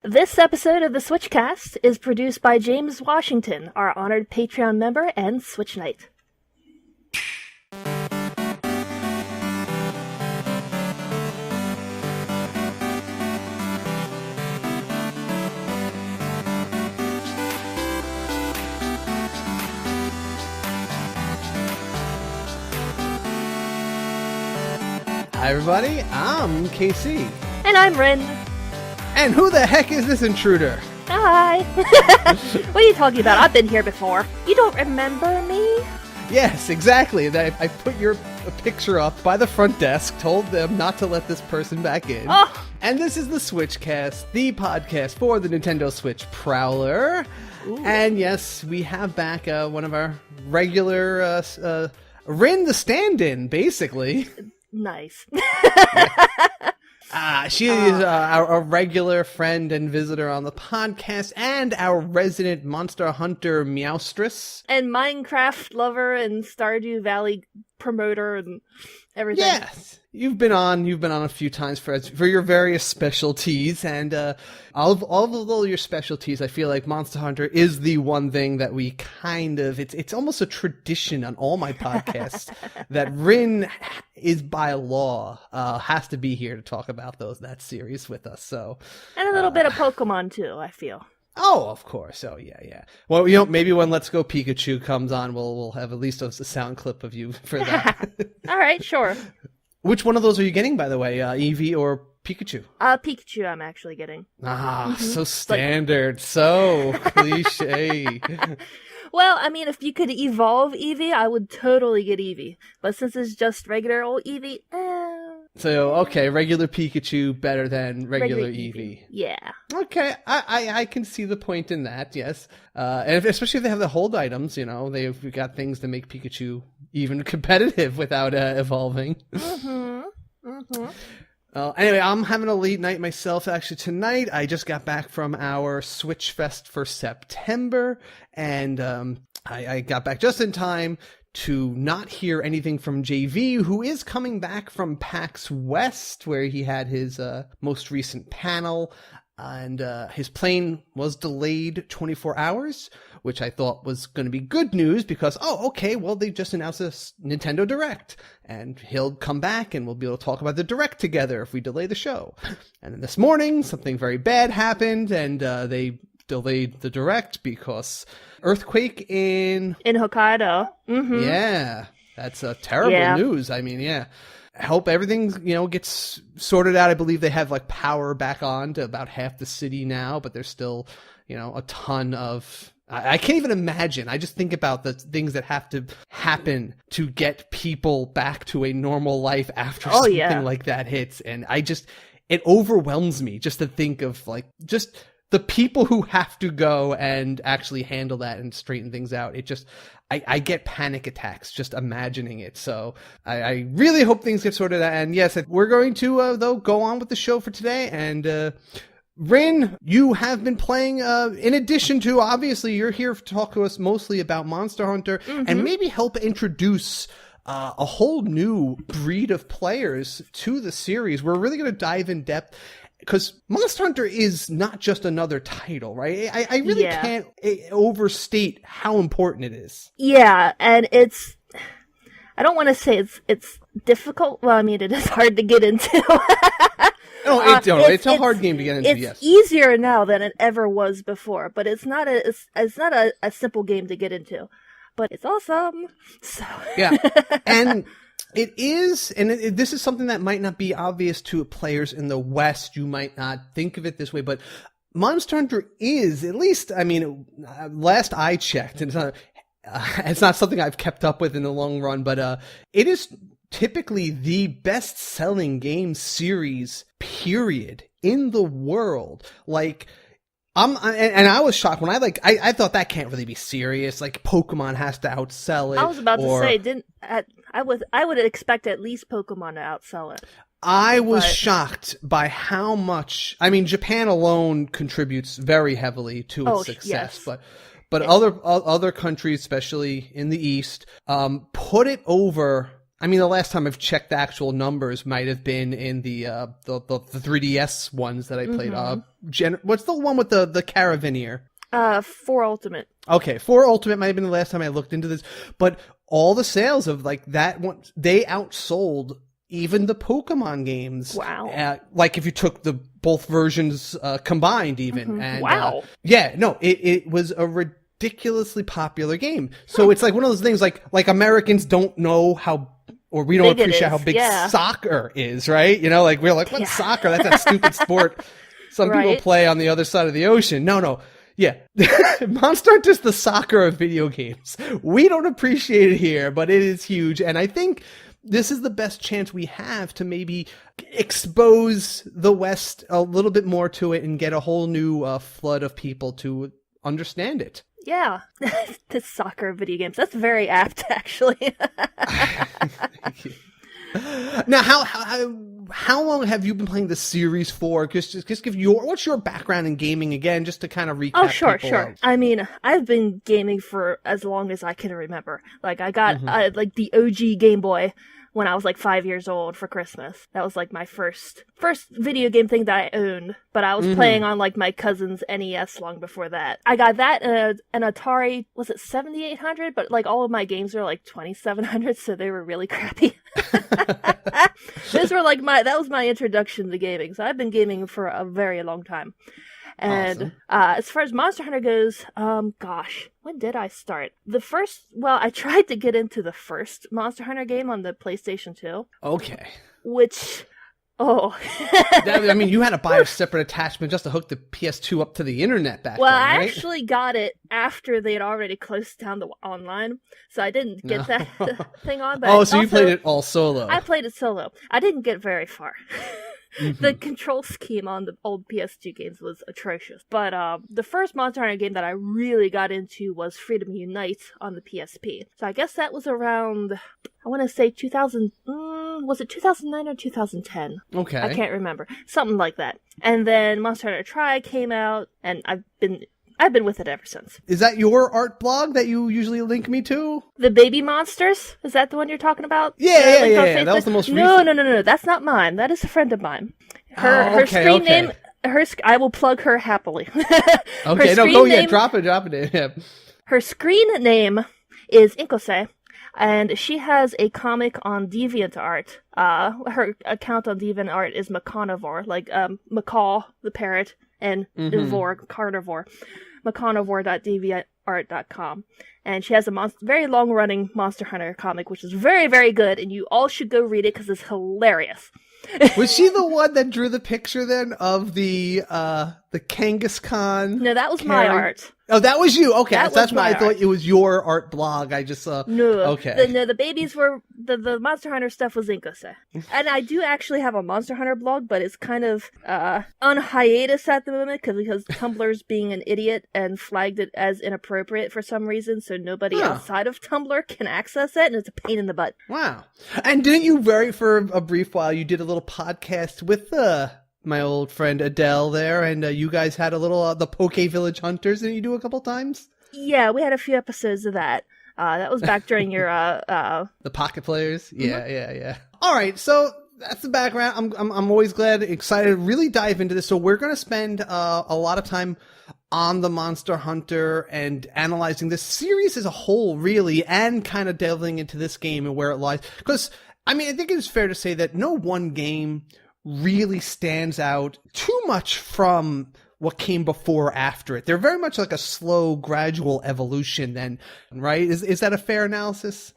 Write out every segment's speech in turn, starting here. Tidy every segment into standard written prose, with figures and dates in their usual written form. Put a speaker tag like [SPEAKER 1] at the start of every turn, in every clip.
[SPEAKER 1] This episode of the SwitchCast is produced by James Washington, our honored Patreon member and Switch Knight.
[SPEAKER 2] Hi everybody, I'm KC.
[SPEAKER 1] And I'm Rin.
[SPEAKER 2] And who the heck is this intruder?
[SPEAKER 1] Hi. What are you talking about? I've been here before. You don't remember me?
[SPEAKER 2] Yes, exactly. I put your picture up by the front desk, told them not to let this person back in.
[SPEAKER 1] Oh.
[SPEAKER 2] And this is the SwitchCast, the podcast for the Nintendo Switch Prowler. Ooh. And yes, we have back one of our regular Rin the stand-in, basically.
[SPEAKER 1] Nice.
[SPEAKER 2] She is our regular friend and visitor on the podcast, and our resident Monster Hunter Meowstress.
[SPEAKER 1] And Minecraft lover and Stardew Valley promoter and everything.
[SPEAKER 2] Yes, you've been on a few times for your various specialties, and all of your specialties, I feel like Monster Hunter is the one thing that we kind of, it's almost a tradition on all my podcasts that Rin is by law has to be here to talk about that series with us. So,
[SPEAKER 1] and a little bit of Pokemon too, I feel.
[SPEAKER 2] Oh, of course. Oh, yeah. Well, maybe when Let's Go Pikachu comes on, we'll have at least a sound clip of you for that.
[SPEAKER 1] All right, sure.
[SPEAKER 2] Which one of those are you getting, by the way? Eevee or Pikachu?
[SPEAKER 1] Pikachu I'm actually getting.
[SPEAKER 2] So standard. So cliche.
[SPEAKER 1] Well, I mean, if you could evolve Eevee, I would totally get Eevee. But since it's just regular old Eevee,
[SPEAKER 2] So, okay, regular Pikachu better than regular Eevee.
[SPEAKER 1] Yeah.
[SPEAKER 2] Okay, I can see the point in that, yes. And especially if they have the hold items, they've got things to make Pikachu even competitive without evolving. Anyway, I'm having a late night myself actually tonight. I just got back from our Switch Fest for September, and I got back just in time to not hear anything from JV, who is coming back from PAX West, where he had his most recent panel, and his plane was delayed 24 hours, which I thought was going to be good news because, they just announced this Nintendo Direct, and he'll come back and we'll be able to talk about the Direct together if we delay the show. And then this morning, something very bad happened, and they delayed the Direct because earthquake in
[SPEAKER 1] Hokkaido. Mm-hmm.
[SPEAKER 2] Yeah, that's terrible news. I mean, yeah. I hope everything, gets sorted out. I believe they have power back on to about half the city now, but there's still, a ton of, I can't even imagine. I just think about the things that have to happen to get people back to a normal life after something like that hits. And it overwhelms me just to think of just the people who have to go and actually handle that and straighten things out. I get panic attacks just imagining it. So I really hope things get sorted out. And yes, we're going to, though, go on with the show for today. And Rin, you have been playing, in addition to, obviously, you're here to talk to us mostly about Monster Hunter and maybe help introduce a whole new breed of players to the series. We're really going to dive in depth, because Monster Hunter is not just another title, right? I really can't overstate how important it is. Yeah,
[SPEAKER 1] and I don't want to say it's difficult. Well, I mean, it is hard to get into.
[SPEAKER 2] It's a hard game to get into,
[SPEAKER 1] It's easier now than it ever was before, but it's not a simple game to get into. But it's awesome. So.
[SPEAKER 2] Yeah, and it is, and this is something that might not be obvious to players in the West. You might not think of it this way, but Monster Hunter is, at least, I mean, last I checked, and it's not something I've kept up with in the long run, but it is typically the best-selling game series, period, in the world. And I was shocked when I thought that can't really be serious. Pokemon has to outsell it.
[SPEAKER 1] I was about to say, I would expect at least Pokemon to outsell it.
[SPEAKER 2] I was shocked by how much. I mean, Japan alone contributes very heavily to its success, but other countries, especially in the East, put it over I mean, the last time I've checked the actual numbers might have been in the 3DS ones that I played. What's the one with the Caravaneer?
[SPEAKER 1] 4 Ultimate.
[SPEAKER 2] Okay, 4 Ultimate might have been the last time I looked into this, but all the sales of like that one, they outsold even the Pokemon games.
[SPEAKER 1] Wow.
[SPEAKER 2] Like if you took the both versions combined even. And,
[SPEAKER 1] wow.
[SPEAKER 2] It was a ridiculously popular game. So it's like one of those things like Americans don't know how, or we don't appreciate how big soccer is, right? You know, like we're like, what's soccer? That's that stupid sport some people play on the other side of the ocean. No. Yeah. Monster Hunter's the soccer of video games. We don't appreciate it here, but it is huge. And I think this is the best chance we have to maybe expose the West a little bit more to it and get a whole new flood of people to understand it.
[SPEAKER 1] Yeah. The soccer of video games. That's very apt, actually.
[SPEAKER 2] Thank you. Now, how long have you been playing the series for? Just give what's your background in gaming again, just to kind of recap.
[SPEAKER 1] Oh, sure. I mean, I've been gaming for as long as I can remember. Like, I got like the OG Game Boy when I was like 5 years old for Christmas. That was like my first video game thing that I owned. But I was playing on like my cousin's NES long before that. I got that an Atari, was it 7800? But like all of my games were like 2700, so they were really crappy. Those were like that was my introduction to gaming. So I've been gaming for a very long time. And as far as Monster Hunter goes, gosh, when did I start? I tried to get into the first Monster Hunter game on the PlayStation 2.
[SPEAKER 2] Okay.
[SPEAKER 1] Which,
[SPEAKER 2] I mean, you had to buy a separate attachment just to hook the PS2 up to the internet back then, right?
[SPEAKER 1] I actually got it after they had already closed down the online, so I didn't get that thing on. But
[SPEAKER 2] so you played it all solo.
[SPEAKER 1] I played it solo. I didn't get very far. The control scheme on the old PS2 games was atrocious. But the first Monster Hunter game that I really got into was Freedom Unite on the PSP. So I guess that was around, I want to say 2000, was it 2009 or 2010?
[SPEAKER 2] Okay.
[SPEAKER 1] I can't remember. Something like that. And then Monster Hunter Tri came out, and I've been with it ever since.
[SPEAKER 2] Is that your art blog that you usually link me to?
[SPEAKER 1] The Baby Monsters? Is that the one you're talking about?
[SPEAKER 2] Yeah. That was the most recent.
[SPEAKER 1] No. That's not mine. That is a friend of mine. Her screen name. I will plug her happily.
[SPEAKER 2] Okay, go ahead. Drop it. Yeah.
[SPEAKER 1] Her screen name is Inkose, and she has a comic on DeviantArt. Her account on DeviantArt is Macarnivore, like macaw the parrot and carnivore. Macarnivore.deviantart.com. And she has a very long-running Monster Hunter comic, which is very, very good, and you all should go read it because it's hilarious.
[SPEAKER 2] Was she the one that drew the picture then of the Kangaskhan?
[SPEAKER 1] No, that was my art.
[SPEAKER 2] Oh, that was you. Okay, that's why I thought
[SPEAKER 1] art.
[SPEAKER 2] It was your art blog. I just saw.
[SPEAKER 1] No,
[SPEAKER 2] okay.
[SPEAKER 1] The babies were the Monster Hunter stuff was Inkose, and I do actually have a Monster Hunter blog, but it's kind of on hiatus at the moment because Tumblr's being an idiot and flagged it as inappropriate for some reason, so nobody outside of Tumblr can access it, and it's a pain in the butt.
[SPEAKER 2] Wow! And didn't you for a brief while you did a little podcast with my old friend Adele there, and you guys had a little the Poke Village Hunters, and you do a couple times?
[SPEAKER 1] Yeah, we had a few episodes of that. That was back during your
[SPEAKER 2] the Pocket Players. Yeah. All right, so that's the background. I'm always excited to really dive into this. So we're going to spend a lot of time on the Monster Hunter and analyzing this series as a whole, really, and kind of delving into this game and where it lies. Because I mean, I think it's fair to say that no one game really stands out too much from what came before or after it. They're very much like a slow, gradual evolution then, right? Is that a fair analysis?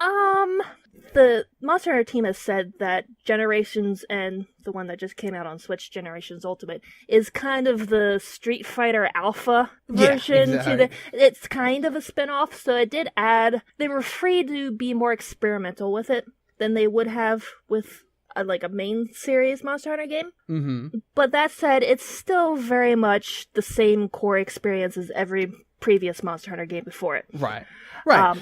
[SPEAKER 1] The Monster Hunter team has said that Generations and the one that just came out on Switch, Generations Ultimate, is kind of the Street Fighter Alpha version. It's kind of a spin-off, so it did add, they were free to be more experimental with it than they would have with like a main series Monster Hunter game. Mm-hmm. But that said, it's still very much the same core experience as every previous Monster Hunter game before it.
[SPEAKER 2] Right.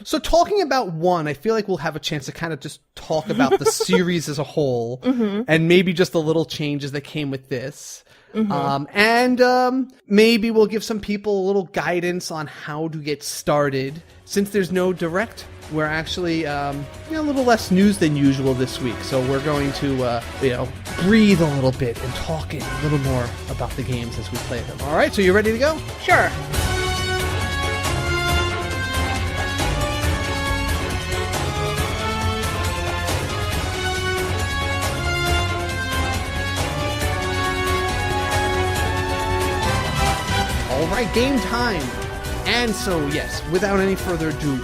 [SPEAKER 2] So talking about 1, I feel like we'll have a chance to kind of just talk about the series as a whole, and maybe just the little changes that came with this. And maybe we'll give some people a little guidance on how to get started. Since there's no direct, we're actually a little less news than usual this week. So we're going to breathe a little bit and talk a little more about the games as we play them. All right, so you ready to go?
[SPEAKER 1] Sure.
[SPEAKER 2] All right, game time. And so, yes, without any further ado,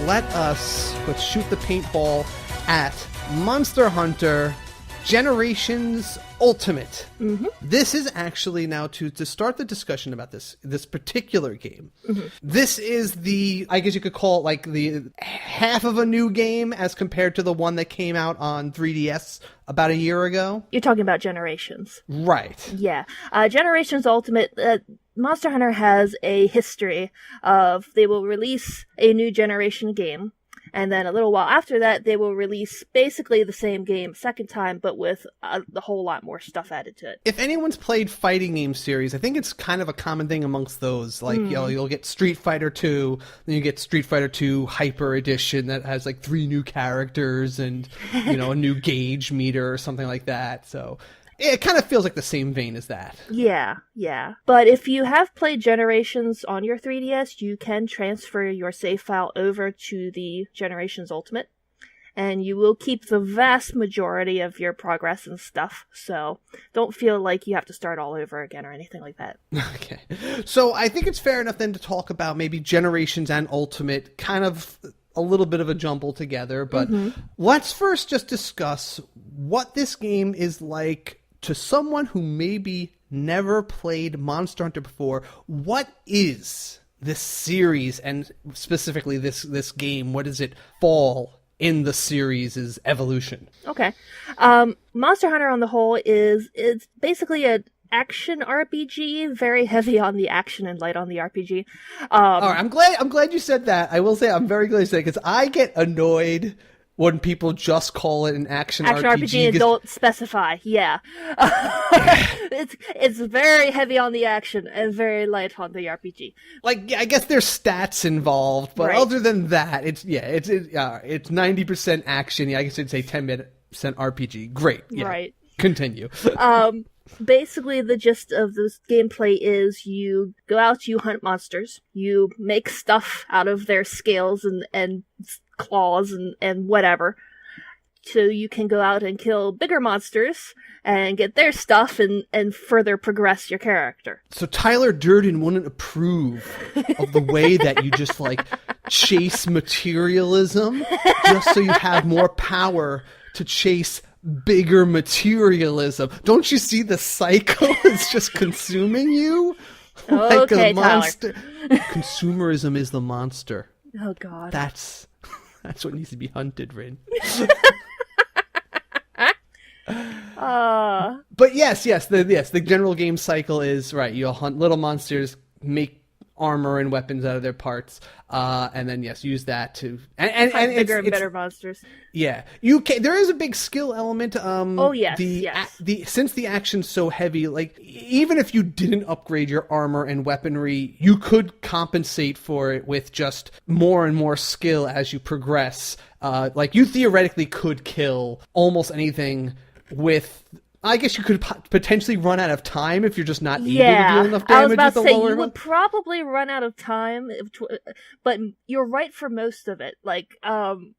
[SPEAKER 2] let's shoot the paintball at Monster Hunter Generations Ultimate. This is actually now to start the discussion about this particular game. This is I guess you could call it like the half of a new game as compared to the one that came out on 3DS about a year ago.
[SPEAKER 1] You're talking about Generations.
[SPEAKER 2] Right.
[SPEAKER 1] Yeah. Generations Ultimate, Monster Hunter has a history of they will release a new generation game, and then a little while after that, they will release basically the same game second time, but with a whole lot more stuff added to it.
[SPEAKER 2] If anyone's played fighting game series, I think it's kind of a common thing amongst those. Like, you'll get Street Fighter 2, then you get Street Fighter 2 Hyper Edition that has like 3 new characters and, a new gauge meter or something like that. So it kind of feels like the same vein as that.
[SPEAKER 1] Yeah. But if you have played Generations on your 3DS, you can transfer your save file over to the Generations Ultimate, and you will keep the vast majority of your progress and stuff, so don't feel like you have to start all over again or anything like that.
[SPEAKER 2] Okay. So I think it's fair enough then to talk about maybe Generations and Ultimate, kind of a little bit of a jumble together, but let's first just discuss what this game is like to someone who maybe never played Monster Hunter before. What is this series, and specifically this game? What does it fall in the series' evolution?
[SPEAKER 1] Okay. Monster Hunter on the whole is basically an action RPG, very heavy on the action and light on the RPG.
[SPEAKER 2] All right, I'm glad you said that. I will say I'm very glad you said it, because I get annoyed when people just call it an action RPG
[SPEAKER 1] and don't specify. Yeah. It's very heavy on the action and very light on the RPG.
[SPEAKER 2] Like, I guess there's stats involved, but other than that, it's 90% action. Yeah, I guess I'd say 10% RPG. Great. Yeah. Right. Continue.
[SPEAKER 1] Basically, the gist of this gameplay is you go out, you hunt monsters, you make stuff out of their scales and claws and whatever, so you can go out and kill bigger monsters and get their stuff and further progress your character.
[SPEAKER 2] So Tyler Durden wouldn't approve of the way that you just like chase materialism just so you have more power to chase bigger materialism. Don't you see the cycle is just consuming you? Like
[SPEAKER 1] okay,
[SPEAKER 2] a monster. Consumerism is the monster.
[SPEAKER 1] Oh God.
[SPEAKER 2] That's what needs to be hunted, Rin. But yes, the general game cycle is right. You'll hunt little monsters, make armor and weapons out of their parts, and then use that to and
[SPEAKER 1] bigger and better monsters.
[SPEAKER 2] Yeah, you can. There is a big skill element.
[SPEAKER 1] Yes.
[SPEAKER 2] Since the action's so heavy, like even if you didn't upgrade your armor and weaponry, you could compensate for it with just more and more skill as you progress. Like you theoretically could kill almost anything with. I guess you could potentially run out of time if you're just not able to deal enough damage.
[SPEAKER 1] I was about to say,
[SPEAKER 2] you
[SPEAKER 1] would probably run out of time, but you're right for most of it. Like,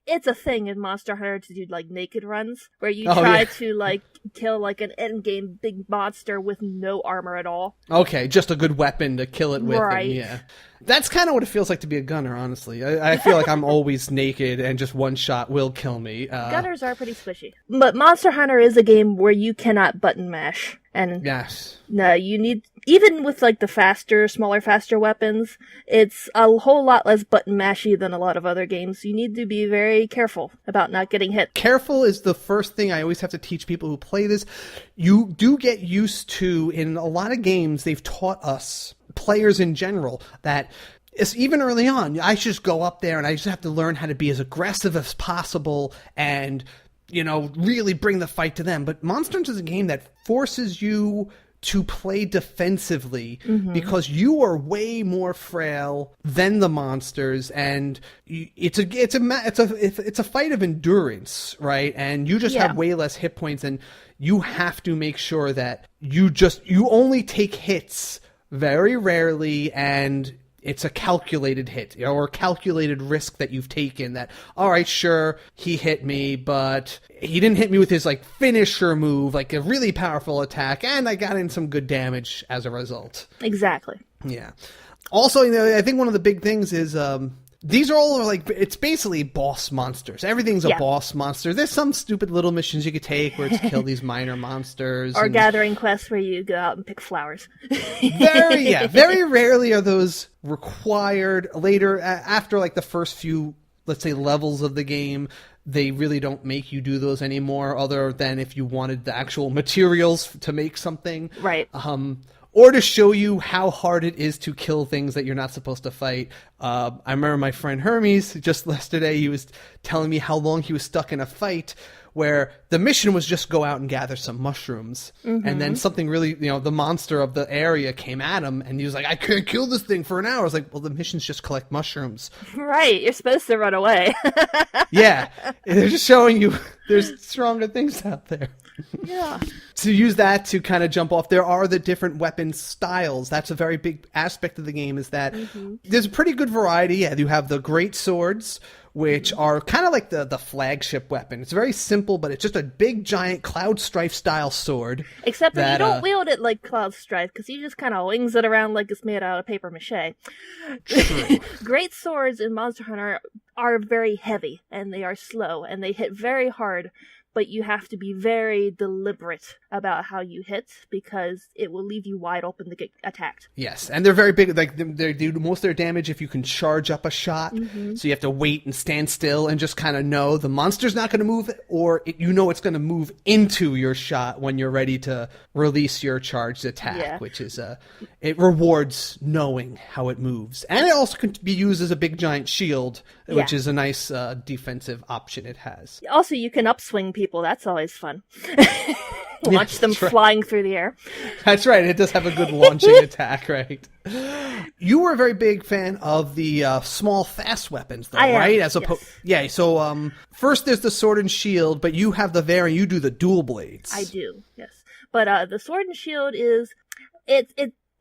[SPEAKER 1] it's a thing in Monster Hunter to do, like, naked runs, where you try to, like, kill, like, an endgame big monster with no armor at all.
[SPEAKER 2] Okay, just a good weapon to kill it with.
[SPEAKER 1] Right.
[SPEAKER 2] And, yeah. That's kind of what it feels like to be a gunner, honestly. I feel like I'm always naked and just one shot will kill me.
[SPEAKER 1] Gunners are pretty squishy. But Monster Hunter is a game where you cannot button mash. And
[SPEAKER 2] yes.
[SPEAKER 1] No, you need, even with like the smaller, faster weapons, it's a whole lot less button mashy than a lot of other games. You need to be very careful about not getting hit.
[SPEAKER 2] Careful is the first thing I always have to teach people who play this. You do get used to, in a lot of games, they've taught us, players in general, that even early on, I just go up there and I just have to learn how to be as aggressive as possible and, really bring the fight to them. But Monster Hunter is a game that forces you to play defensively because you are way more frail than the monsters, and it's a fight of endurance, right? And you just have way less hit points, and you have to make sure that you only take hits very rarely, and it's a calculated hit or calculated risk that you've taken that, all right, sure, he hit me, but he didn't hit me with his like finisher move, like a really powerful attack, and I got in some good damage as a result.
[SPEAKER 1] Exactly.
[SPEAKER 2] Yeah. Also, I think one of the big things is these are all like, it's basically boss monsters. Everything's a boss monster. There's some stupid little missions you could take where it's kill these minor monsters.
[SPEAKER 1] Or gathering quests where you go out and pick flowers.
[SPEAKER 2] Very rarely are those required. Later, after like the first few, let's say, levels of the game, they really don't make you do those anymore, other than if you wanted the actual materials to make something.
[SPEAKER 1] Right.
[SPEAKER 2] Or to show you how hard it is to kill things that you're not supposed to fight. I remember my friend Hermes, just yesterday, he was telling me how long he was stuck in a fight where the mission was just go out and gather some mushrooms. And then something really, the monster of the area came at him, and he was like, I can't kill this thing for an hour. I was like, well, the mission's just collect mushrooms.
[SPEAKER 1] Right, you're supposed to run away.
[SPEAKER 2] Yeah, they're just showing you there's stronger things out there.
[SPEAKER 1] Yeah.
[SPEAKER 2] To use that to kind of jump off, there are the different weapon styles. That's a very big aspect of the game, is that there's a pretty good variety. Yeah, you have the great swords, which are kind of like the flagship weapon. It's very simple, but it's just a big, giant Cloud Strife style sword.
[SPEAKER 1] Except that you don't wield it like Cloud Strife, because he just kind of wings it around like it's made out of paper mache.
[SPEAKER 2] True.
[SPEAKER 1] Great swords in Monster Hunter are very heavy, and they are slow, and they hit very hard. But you have to be very deliberate about how you hit, because it will leave you wide open to get attacked.
[SPEAKER 2] Yes, and they're very big. Like they do most of their damage if you can charge up a shot. So you have to wait and stand still and just kind of know the monster's not going to move, or it's going to move into your shot when you're ready to release your charged attack, which is it rewards knowing how it moves. And it also can be used as a big giant shield, which is a nice defensive option it has.
[SPEAKER 1] Also, you can upswing people. That's always fun. Launch them flying through the air.
[SPEAKER 2] That's right. It does have a good launching attack, right? You were a very big fan of the small, fast weapons, though, right? As yeah. So first there's the sword and shield, but you have the variant. You do the dual blades.
[SPEAKER 1] I do, yes. But the sword and shield is it.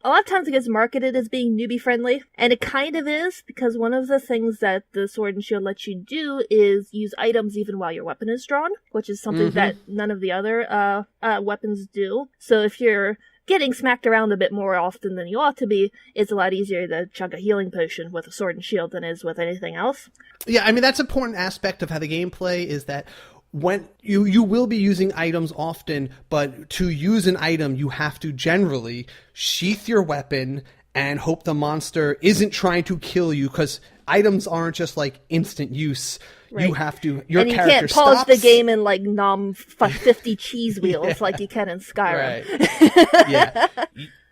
[SPEAKER 1] A lot of times it gets marketed as being newbie friendly, and it kind of is, because one of the things that the sword and shield lets you do is use items even while your weapon is drawn, which is something that none of the other weapons do. So if you're getting smacked around a bit more often than you ought to be, it's a lot easier to chug a healing potion with a sword and shield than it is with anything else. Yeah,
[SPEAKER 2] I mean, that's an important aspect of how the game play is that when you will be using items often, but to use an item, you have to generally sheath your weapon and hope the monster isn't trying to kill you, because items aren't just like instant use. Right. You have to, your character
[SPEAKER 1] you can't pause the game and like nom 50 cheese wheels like you can in Skyrim.
[SPEAKER 2] Right. Yeah.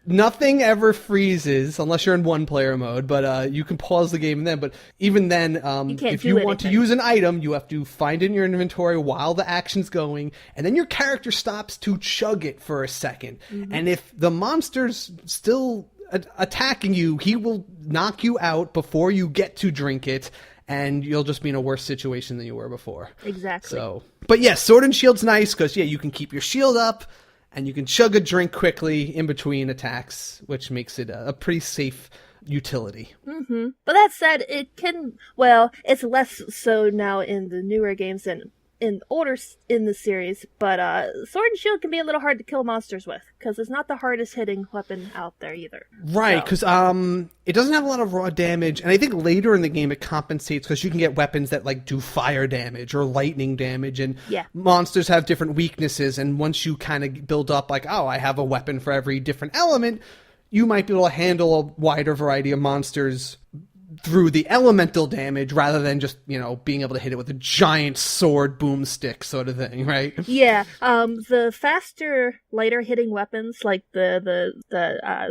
[SPEAKER 2] Nothing ever freezes unless you're in one-player mode, but you can pause the game then. But even then, if you want to use an item, you have to find it in your inventory while the action's going, and then your character stops to chug it for a second. And if the monster's still attacking you, he will knock you out before you get to drink it, and you'll just be in a worse situation than you were before.
[SPEAKER 1] Exactly.
[SPEAKER 2] So, but yes, sword and shield's nice because you can keep your shield up, and you can chug a drink quickly in between attacks, which makes it a pretty safe utility.
[SPEAKER 1] But that said, it's less so now in the newer games than in older in the series, but sword and shield can be a little hard to kill monsters with, because it's not the hardest hitting weapon out there either.
[SPEAKER 2] Right, because it doesn't have a lot of raw damage, and I think later in the game it compensates, because you can get weapons that like do fire damage or lightning damage, and monsters have different weaknesses, and once you kind of build up like, oh, I have a weapon for every different element, you might be able to handle a wider variety of monsters through the elemental damage rather than just, being able to hit it with a giant sword boomstick sort of thing, right?
[SPEAKER 1] Yeah. The faster, lighter hitting weapons, like the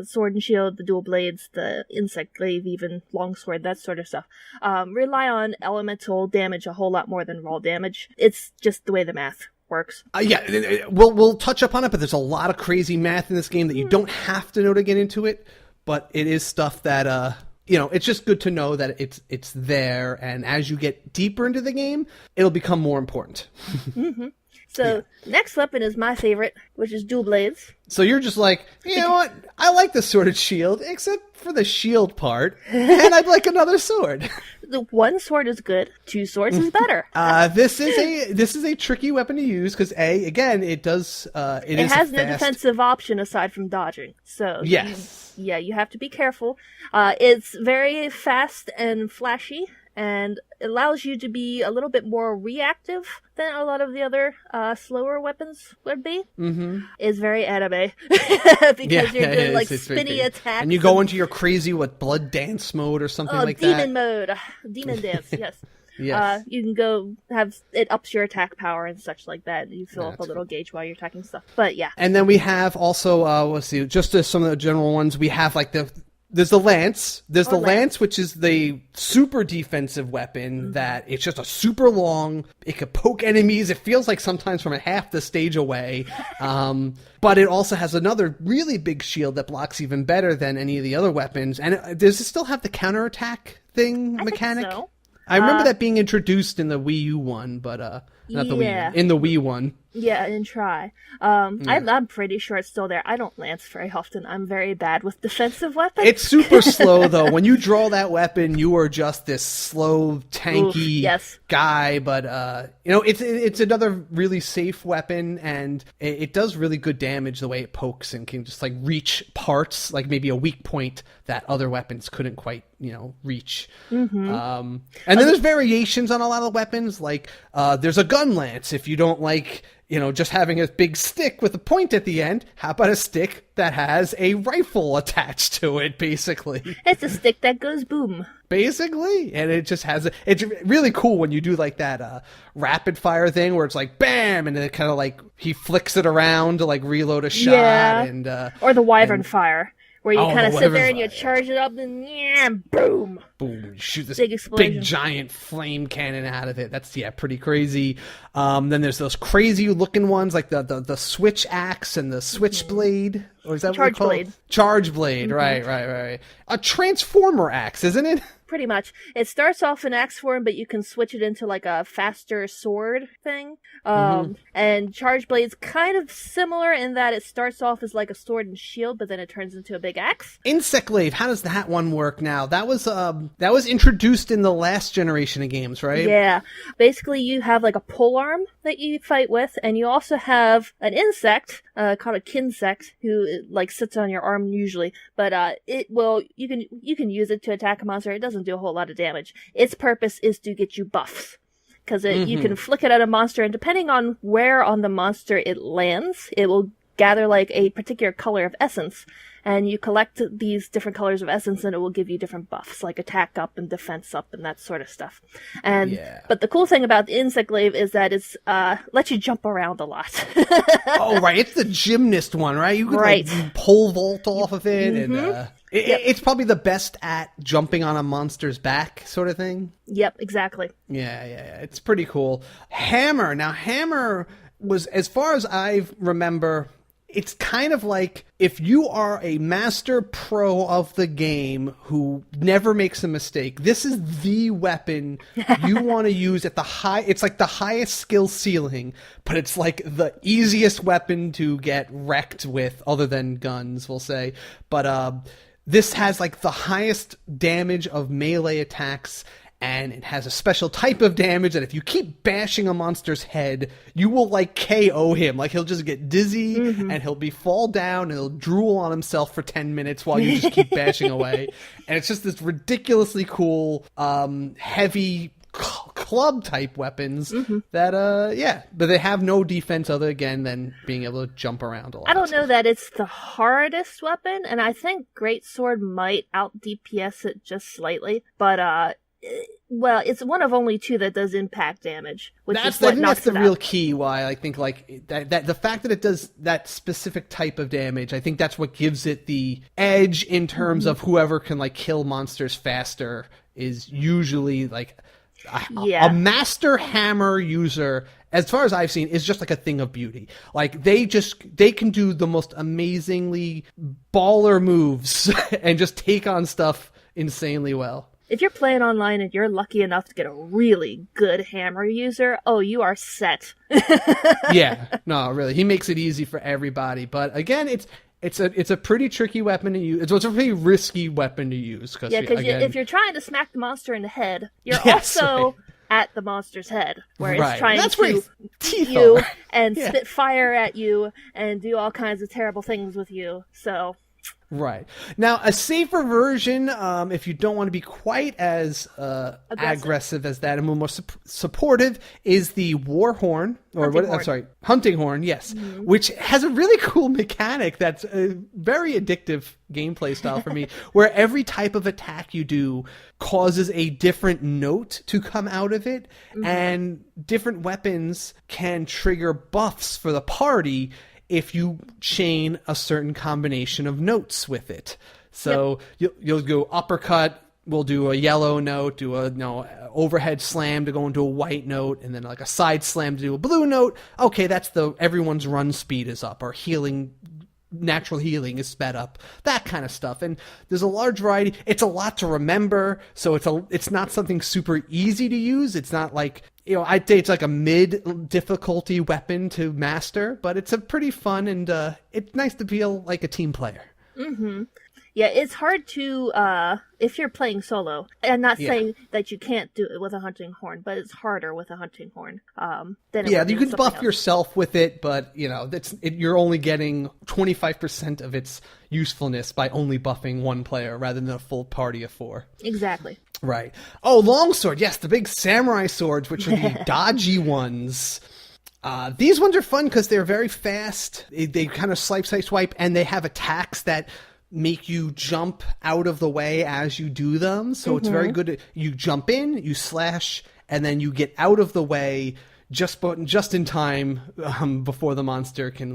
[SPEAKER 1] sword and shield, the dual blades, the insect glaive, even longsword, that sort of stuff, rely on elemental damage a whole lot more than raw damage. It's just the way the math works.
[SPEAKER 2] We'll touch upon it, but there's a lot of crazy math in this game that you don't have to know to get into it, but it is stuff that it's just good to know that it's there, and as you get deeper into the game, it'll become more important.
[SPEAKER 1] Mm-hmm. So, next weapon is my favorite, which is dual blades.
[SPEAKER 2] So you're just like, you know what? I like the sword and shield, except for the shield part, and I'd like another sword.
[SPEAKER 1] The one sword is good, two swords is better.
[SPEAKER 2] This is a tricky weapon to use because it does it
[SPEAKER 1] has no defensive option aside from dodging. So
[SPEAKER 2] yes,
[SPEAKER 1] you have to be careful. It's very fast and flashy, and allows you to be a little bit more reactive than a lot of the other slower weapons would be.
[SPEAKER 2] Mm-hmm.
[SPEAKER 1] It's very anime because you're doing like spinny attacks,
[SPEAKER 2] and you go into your crazy blood dance mode or something like
[SPEAKER 1] demon
[SPEAKER 2] that.
[SPEAKER 1] Mode, demon dance. Yes.
[SPEAKER 2] Yes.
[SPEAKER 1] You can go have it ups your attack power and such like that. You fill up a little gauge while you're attacking stuff. But yeah.
[SPEAKER 2] And then we have also let's see, just some of the general ones. We have like there's the lance. There's the lance, which is the super defensive weapon that it's just a super long. It could poke enemies. It feels like sometimes from a half the stage away. But it also has another really big shield that blocks even better than any of the other weapons. And does it still have the counterattack mechanic?
[SPEAKER 1] Think so.
[SPEAKER 2] I remember that being introduced in the Wii U one, but not the Wii U, in the Wii one.
[SPEAKER 1] Yeah, and try. I'm pretty sure it's still there. I don't lance very often. I'm very bad with defensive weapons.
[SPEAKER 2] It's super slow, though. When you draw that weapon, you are just this slow, tanky guy. But, it's another really safe weapon, and it does really good damage the way it pokes and can just, reach parts, like maybe a weak point that other weapons couldn't quite, reach.
[SPEAKER 1] Mm-hmm.
[SPEAKER 2] And then there's variations on a lot of weapons, like there's a gun lance if you don't like... just having a big stick with a point at the end. How about a stick that has a rifle attached to it, basically?
[SPEAKER 1] It's a stick that goes boom.
[SPEAKER 2] Basically. And it just has it's really cool when you do that rapid fire thing where it's like bam, and then it kind of he flicks it around to reload a shot.
[SPEAKER 1] Yeah.
[SPEAKER 2] And
[SPEAKER 1] or the wyvern fire. Where you kind of sit there and you charge it up and boom.
[SPEAKER 2] Boom. You shoot this
[SPEAKER 1] big
[SPEAKER 2] giant flame cannon out of it. That's, pretty crazy. Then there's those crazy looking ones like the switch axe and the switchblade. Or is that
[SPEAKER 1] Charge
[SPEAKER 2] what they're
[SPEAKER 1] blade.
[SPEAKER 2] called? Charge blade.
[SPEAKER 1] Mm-hmm.
[SPEAKER 2] Right. A transformer axe, isn't it?
[SPEAKER 1] Pretty much. It starts off in axe form, but you can switch it into a faster sword thing. And Charge Blade's kind of similar in that it starts off as a sword and shield, but then it turns into a big axe.
[SPEAKER 2] Insect Glaive, how does that one work now? That was introduced in the last generation of games, right?
[SPEAKER 1] Yeah. Basically, you have a pole arm that you fight with, and you also have an insect called a kinsect who sits on your arm usually, but you can use it to attack a monster. It doesn't do a whole lot of damage. Its purpose is to get you buffs. Because you can flick it at a monster, and depending on where on the monster it lands, it will gather a particular color of essence. And you collect these different colors of essence, and it will give you different buffs, like attack up and defense up and that sort of stuff. But the cool thing about the Insect Glaive is that it's lets you jump around a lot.
[SPEAKER 2] Oh, right. It's the gymnast one, right? You can pole vault off of it, and it's probably the best at jumping on a monster's back sort of thing.
[SPEAKER 1] Yep, exactly.
[SPEAKER 2] Yeah. It's pretty cool. Hammer. Now, Hammer was, as far as I remember... It's kind of like if you are a master pro of the game who never makes a mistake, this is the weapon you want to use at it's the highest skill ceiling, but it's the easiest weapon to get wrecked with other than guns, we'll say. But this has the highest damage of melee attacks. And it has a special type of damage that if you keep bashing a monster's head, you will KO him. He'll just get dizzy and he'll fall down and he'll drool on himself for 10 minutes while you just keep bashing away. And it's just this ridiculously cool, heavy club type weapons that but they have no defense other again than being able to jump around a lot.
[SPEAKER 1] I don't know that it's the hardest weapon, and I think Greatsword might out DPS it just slightly, but well, it's one of only two that does impact damage, which is what knocks it out.
[SPEAKER 2] Real key why I think like that the fact that it does that specific type of damage, I think that's what gives it the edge in terms of whoever can like kill monsters faster is usually like a master hammer user, as far as I've seen, is just like a thing of beauty. Like they can do the most amazingly baller moves and just take on stuff insanely well.
[SPEAKER 1] If you're playing online and you're lucky enough to get a really good hammer user, you are set.
[SPEAKER 2] Yeah, no, really, he makes it easy for everybody. But again, it's a pretty tricky weapon to use. It's a pretty risky weapon to use.
[SPEAKER 1] Because if you're trying to smack the monster in the head, you're also at the monster's head, where it's trying to eat you and spit fire at you and do all kinds of terrible things with you. So.
[SPEAKER 2] Right. Now, a safer version, if you don't want to be quite as aggressive as that and more supportive, is the War Horn. Hunting Horn, yes. Mm-hmm. Which has a really cool mechanic that's a very addictive gameplay style for me, where every type of attack you do causes a different note to come out of it, and different weapons can trigger buffs for the party if you chain a certain combination of notes with it. So you'll go uppercut, we'll do a yellow note, do a overhead slam to go into a white note, and then like a side slam to do a blue note. Okay, that's everyone's run speed is up, or natural healing is sped up, that kind of stuff. And there's a large variety. It's a lot to remember, so it's not something super easy to use. It's not like, I'd say it's like a mid difficulty weapon to master, but it's a pretty fun, and it's nice to feel like a team player. Mm-hmm.
[SPEAKER 1] Yeah, it's hard to, if you're playing solo. I'm not saying that you can't do it with a hunting horn, but it's harder with a hunting horn than
[SPEAKER 2] you can buff yourself with it, but, you're only getting 25% of its usefulness by only buffing one player rather than a full party of 4.
[SPEAKER 1] Exactly.
[SPEAKER 2] Right. Oh, longsword. Yes, the big samurai swords, which are the dodgy ones. These ones are fun because they're very fast. They kind of swipe, and they have attacks that make you jump out of the way as you do them. So it's very good. You jump in, you slash, and then you get out of the way just in time before the monster can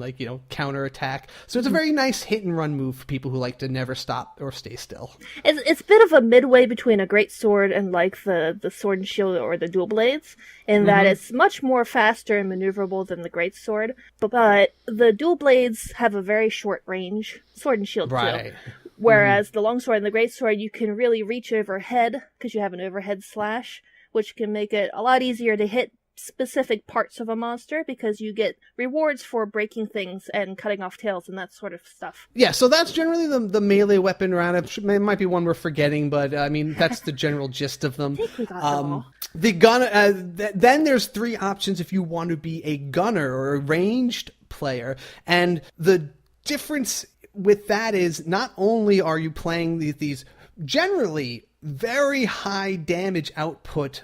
[SPEAKER 2] counterattack. So it's a very nice hit and run move for people who like to never stop or stay still.
[SPEAKER 1] It's a bit of a midway between a great sword and like the sword and shield or the dual blades, in that it's much more faster and maneuverable than the great sword. But the dual blades have a very short range. Sword and shield too. Whereas the longsword and the great sword, you can really reach overhead because you have an overhead slash, which can make it a lot easier to hit specific parts of a monster because you get rewards for breaking things and cutting off tails and that sort of stuff.
[SPEAKER 2] Yeah, so that's generally the melee weapon around it. It might be one we're forgetting, but I mean that's the general gist of them.
[SPEAKER 1] I think we got them all.
[SPEAKER 2] The gun. Then there's 3 options if you want to be a gunner or a ranged player, and the difference with that is not only are you playing these generally very high damage output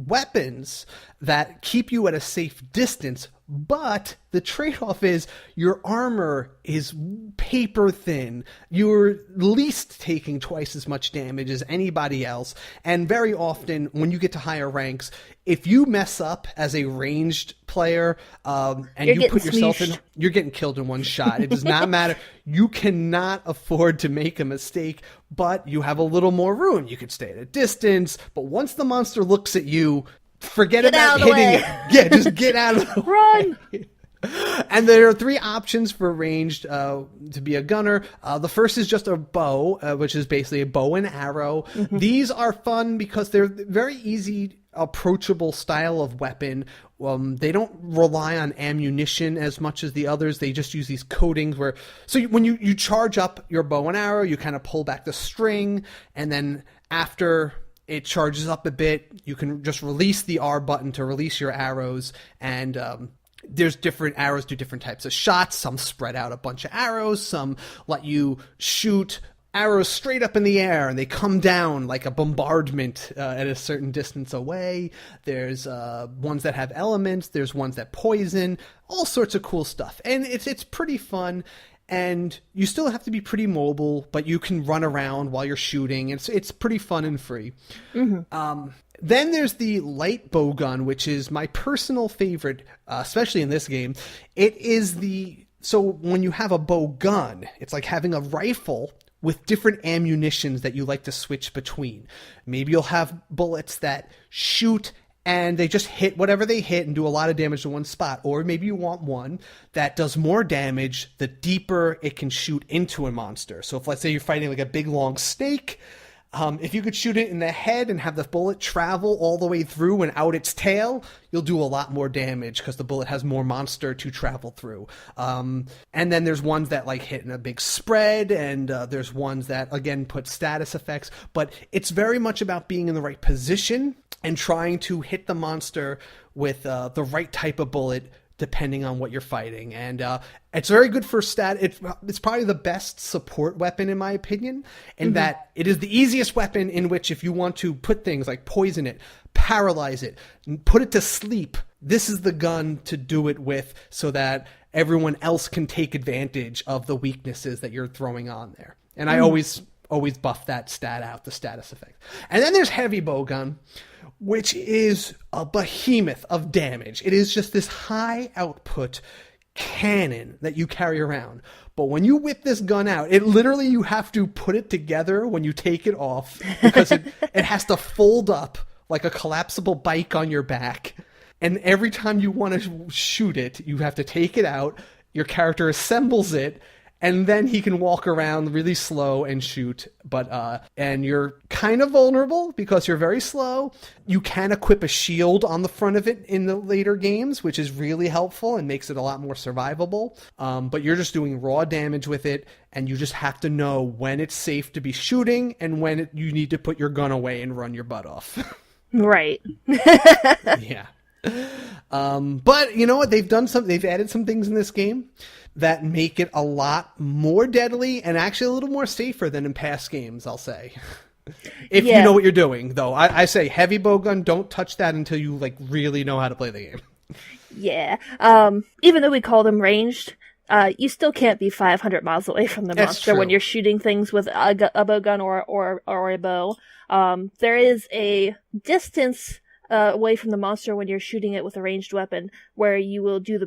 [SPEAKER 2] weapons that keep you at a safe distance, but the trade-off is your armor is paper thin. You're at least taking twice as much damage as anybody else, and very often when you get to higher ranks, if you mess up as a ranged player and you put yourself in, you're getting killed in one shot. It does not matter. You cannot afford to make a mistake, but you have a little more room. You could stay at a distance, but once the monster looks at you, forget about hitting it. Yeah, just get out of the
[SPEAKER 1] Run!
[SPEAKER 2] way. And there are 3 options for ranged to be a gunner. The first is just a bow, which is basically a bow and arrow. These are fun because they're very easy, approachable style of weapon. They don't rely on ammunition as much as the others. They just use these coatings when you charge up your bow and arrow, you kind of pull back the string, and then after it charges up a bit, you can just release the R button to release your arrows, and there's different arrows do different types of shots. Some spread out a bunch of arrows. Some let you shoot arrows straight up in the air, and they come down like a bombardment at a certain distance away. There's ones that have elements. There's ones that poison. All sorts of cool stuff. And it's pretty fun. And you still have to be pretty mobile, but you can run around while you're shooting. It's pretty fun and free. Mm-hmm. Then there's the light bow gun, which is my personal favorite, especially in this game. So when you have a bow gun, it's like having a rifle with different ammunitions that you like to switch between. Maybe you'll have bullets that shoot and they just hit whatever they hit and do a lot of damage to one spot. Or maybe you want one that does more damage the deeper it can shoot into a monster. So if, let's say, you're fighting like a big, long snake, if you could shoot it in the head and have the bullet travel all the way through and out its tail, you'll do a lot more damage because the bullet has more monster to travel through. And then there's ones that like hit in a big spread, and there's ones that, again, put status effects. But it's very much about being in the right position and trying to hit the monster with the right type of bullet depending on what you're fighting. And it's very good for it's probably the best support weapon, in my opinion, in that it is the easiest weapon in which, if you want to put things like poison it, paralyze it, put it to sleep, this is the gun to do it with, so that everyone else can take advantage of the weaknesses that you're throwing on there. And I always buff that stat out, the status effect. And then there's heavy bowgun, which is a behemoth of damage. It is just this high output cannon that you carry around. But when you whip this gun out, you have to put it together when you take it off, because it has to fold up like a collapsible bike on your back. And every time you want to shoot it, you have to take it out. Your character assembles it, and then he can walk around really slow and shoot. And you're kind of vulnerable because you're very slow. You can equip a shield on the front of it in the later games, which is really helpful and makes it a lot more survivable. But you're just doing raw damage with it, and you just have to know when it's safe to be shooting and when you need to put your gun away and run your butt off.
[SPEAKER 1] Right.
[SPEAKER 2] Yeah. But you know what? They've added some things in this game that make it a lot more deadly and actually a little more safer than in past games, I'll say. If you know what you're doing, though. I say heavy bowgun, don't touch that until you really know how to play the game. Yeah.
[SPEAKER 1] Even though we call them ranged, you still can't be 500 miles away from the monster when you're shooting things with a bowgun or a bow. There is a distance away from the monster when you're shooting it with a ranged weapon where you will do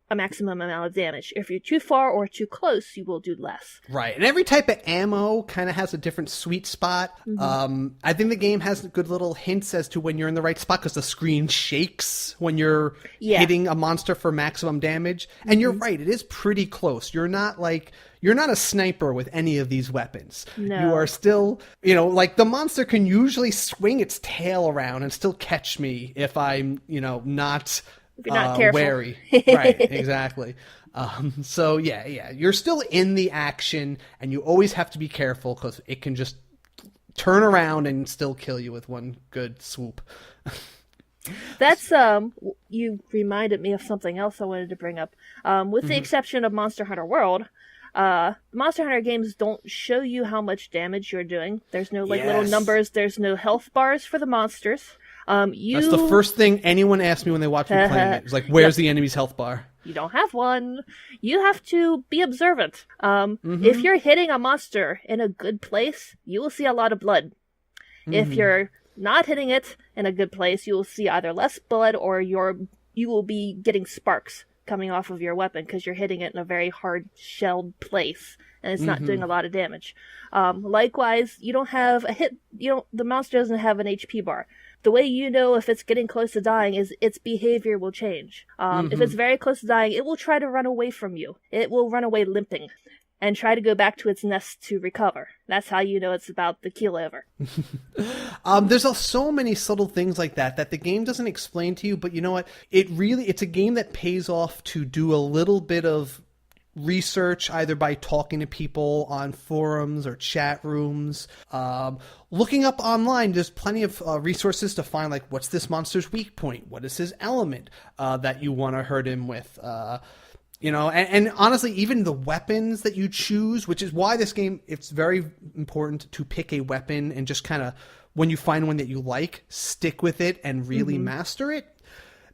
[SPEAKER 1] a maximum amount of damage. If you're too far or too close, you will do less.
[SPEAKER 2] Right. And every type of ammo kind of has a different sweet spot. I think the game has good little hints as to when you're in the right spot, because the screen shakes when you're hitting a monster for maximum damage. And you're right, it is pretty close. You're not a sniper with any of these weapons. No. You are still, the monster can usually swing its tail around and still catch me if I'm, not...
[SPEAKER 1] If you're not careful.
[SPEAKER 2] Wary. Right, exactly. So you're still in the action, and you always have to be careful because it can just turn around and still kill you with one good swoop.
[SPEAKER 1] That's, you reminded me of something else I wanted to bring up. With the exception of Monster Hunter World, Monster Hunter games don't show you how much damage you're doing. There's no little numbers. There's no health bars for the monsters. That's the first thing anyone asks me when they watch me playing it. It's like, where's the enemy's health bar? You don't have one. You have to be observant. If you're hitting a monster in a good place, you will see a lot of blood. If you're not hitting it in a good place, you will see either less blood or you will be getting sparks coming off of your weapon because you're hitting it in a very hard shelled place and it's not doing a lot of damage. Likewise, you don't have the monster doesn't have an HP bar. The way you know if it's getting close to dying is its behavior will change. If it's very close to dying, it will try to run away from you. It will run away limping and try to go back to its nest to recover. That's how you know it's about the keel over.
[SPEAKER 2] There's so many subtle things like that the game doesn't explain to you, but you know what? It's a game that pays off to do a little bit of research, either by talking to people on forums or chat rooms, looking up online. There's plenty of resources to find, what's this monster's weak point? What is his element that you want to hurt him with? You know, and honestly, even the weapons that you choose, which is why this game, it's very important to pick a weapon and just kind of, when you find one that you like, stick with it and really master it.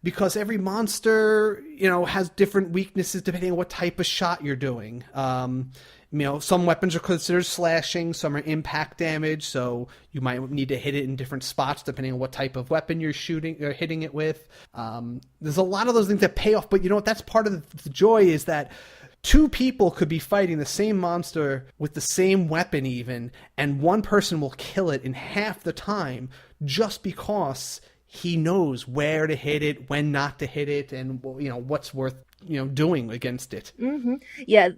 [SPEAKER 2] Because every monster, you know, has different weaknesses depending on what type of shot you're doing. You know, some weapons are considered slashing, some are impact damage, so you might need to hit it in different spots depending on what type of weapon you're shooting or hitting it with. There's a lot of those things that pay off, but you know what? That's part of the joy, is that two people could be fighting the same monster with the same weapon even, and one person will kill it in half the time just because he knows where to hit it, when not to hit it, and, you know, what's worth, you know, doing against it.
[SPEAKER 1] Yeah,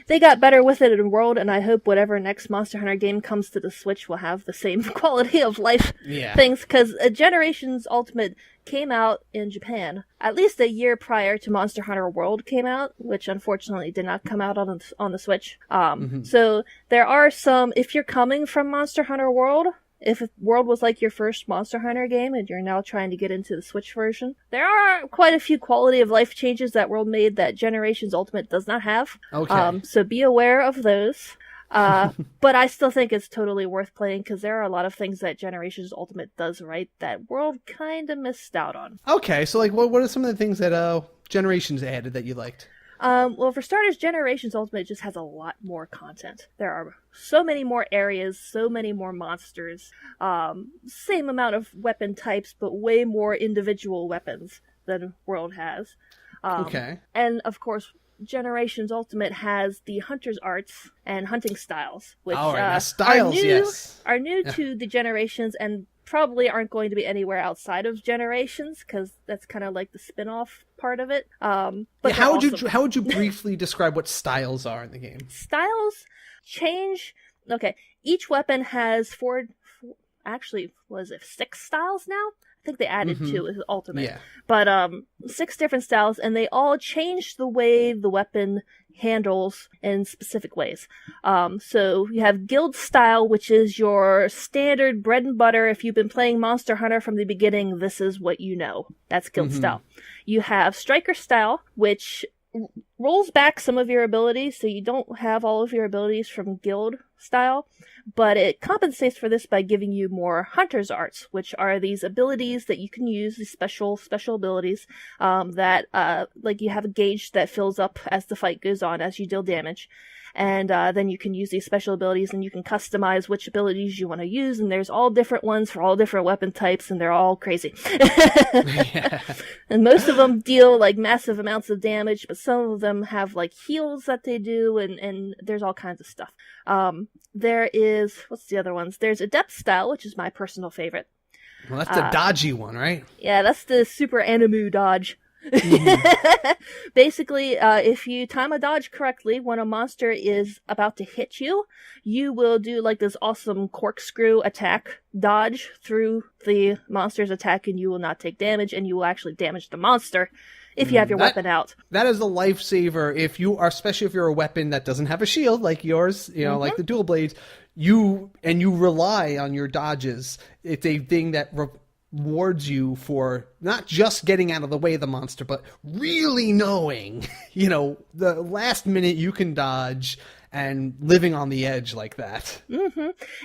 [SPEAKER 1] they got better with it in World, and I hope whatever next Monster Hunter game comes to the Switch will have the same quality of life things, because Generations Ultimate came out in Japan at least a year prior to Monster Hunter World came out, which unfortunately did not come out on the Switch. So there are some, if you're coming from Monster Hunter World, if World was like your first Monster Hunter game and you're now trying to get into the Switch version, there are quite a few quality of life changes that World made that Generations Ultimate does not have.
[SPEAKER 2] Okay.
[SPEAKER 1] So be aware of those. But I still think it's totally worth playing because there are a lot of things that Generations Ultimate does right that World kind of missed out on.
[SPEAKER 2] Okay, so like what are some of the things that Generations added that you liked?
[SPEAKER 1] Well, for starters, Generations Ultimate just has a lot more content. There are so many more areas, so many more monsters, same amount of weapon types, but way more individual weapons than World has.
[SPEAKER 2] Okay.
[SPEAKER 1] And, of course, Generations Ultimate has the Hunter's Arts and hunting styles, which are new to the Generations and probably aren't going to be anywhere outside of Generations, because that's kind of like the spin-off part of it. But
[SPEAKER 2] how would you briefly describe what styles are in the game?
[SPEAKER 1] Styles change. Okay, each weapon has six styles now? I think they added two with Ultimate. Yeah. But 6 different styles, and they all change the way the weapon handles in specific ways. So you have Guild Style, which is your standard bread and butter. If you've been playing Monster Hunter from the beginning, this is what you know. That's Guild Style. You have Striker Style, which rolls back some of your abilities, so you don't have all of your abilities from Guild Style, but it compensates for this by giving you more Hunter's Arts, which are these abilities that you can use, these special abilities, that, like you have a gauge that fills up as the fight goes on, as you deal damage. And then you can use these special abilities and you can customize which abilities you want to use, and there's all different ones for all different weapon types, and they're all crazy. And most of them deal like massive amounts of damage, but some of them have like heals that they do, and there's all kinds of stuff. There is, what's the other ones? There's Adept Style, which is my personal favorite.
[SPEAKER 2] Well, that's the dodgy one, right?
[SPEAKER 1] Yeah, that's the super animu dodge. Basically, if you time a dodge correctly, when a monster is about to hit you, you will do like this awesome corkscrew attack dodge through the monster's attack, and you will not take damage, and you will actually damage the monster if you have your weapon out. That
[SPEAKER 2] is a lifesaver if you are, especially if you're a weapon that doesn't have a shield like yours, you know, like the dual blades. You rely on your dodges. It's a thing that rewards you for not just getting out of the way of the monster, but really knowing, you know, the last minute you can dodge and living on the edge like that.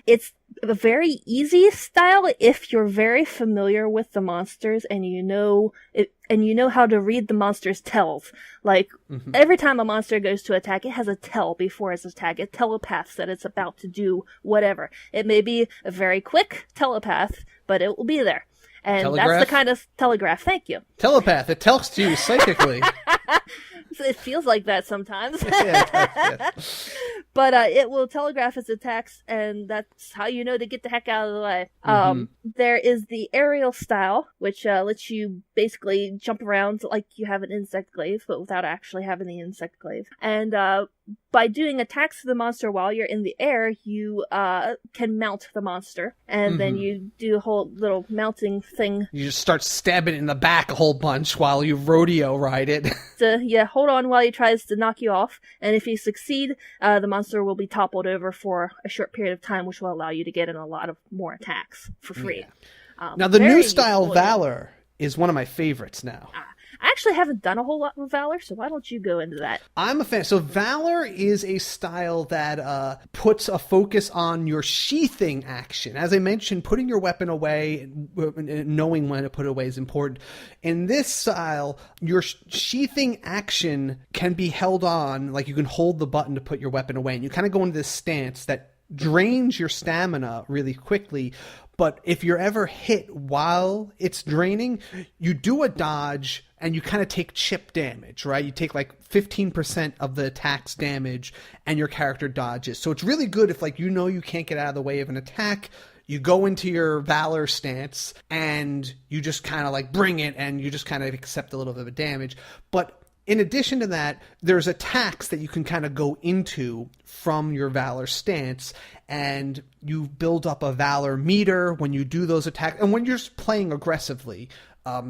[SPEAKER 1] It's a very easy style if you're very familiar with the monsters and you know it, and you know how to read the monster's tells. Like, every time a monster goes to attack, it has a tell before its attack. It telepaths that it's about to do whatever. It may be a very quick telepath, but it will be there. And telegraph? That's the kind of telegraph. Thank you.
[SPEAKER 2] Telepath. It tells to you psychically.
[SPEAKER 1] It feels like that sometimes.
[SPEAKER 2] Yeah.
[SPEAKER 1] But it will telegraph its attacks, and that's how you know to get the heck out of the way. There is the aerial style, which lets you basically jump around like you have an insect glaive, but without actually having the insect glaive. And by doing attacks to the monster while you're in the air, you can mount the monster, and then you do a whole little mounting thing.
[SPEAKER 2] You just start stabbing it in the back a whole bunch while you rodeo ride it.
[SPEAKER 1] So, hold on while he tries to knock you off, and if you succeed, the monster will be toppled over for a short period of time, which will allow you to get in a lot of more attacks for free.
[SPEAKER 2] Now, the new style Valor is one of my favorites now.
[SPEAKER 1] I actually haven't done a whole lot with Valor, so why don't you go into that?
[SPEAKER 2] I'm a fan. So Valor is a style that puts a focus on your sheathing action. As I mentioned, putting your weapon away and knowing when to put it away is important. In this style, your sheathing action can be held on, like you can hold the button to put your weapon away, and you kind of go into this stance that drains your stamina really quickly. But if you're ever hit while it's draining, you do a dodge and you kind of take chip damage, right? You take like 15% of the attack's damage and your character dodges. So it's really good if, like, you know you can't get out of the way of an attack. You go into your Valor stance and you just kind of like bring it and you just kind of accept a little bit of damage. But in addition to that, there's attacks that you can kind of go into from your Valor stance, and you build up a Valor meter when you do those attacks. And when you're playing aggressively,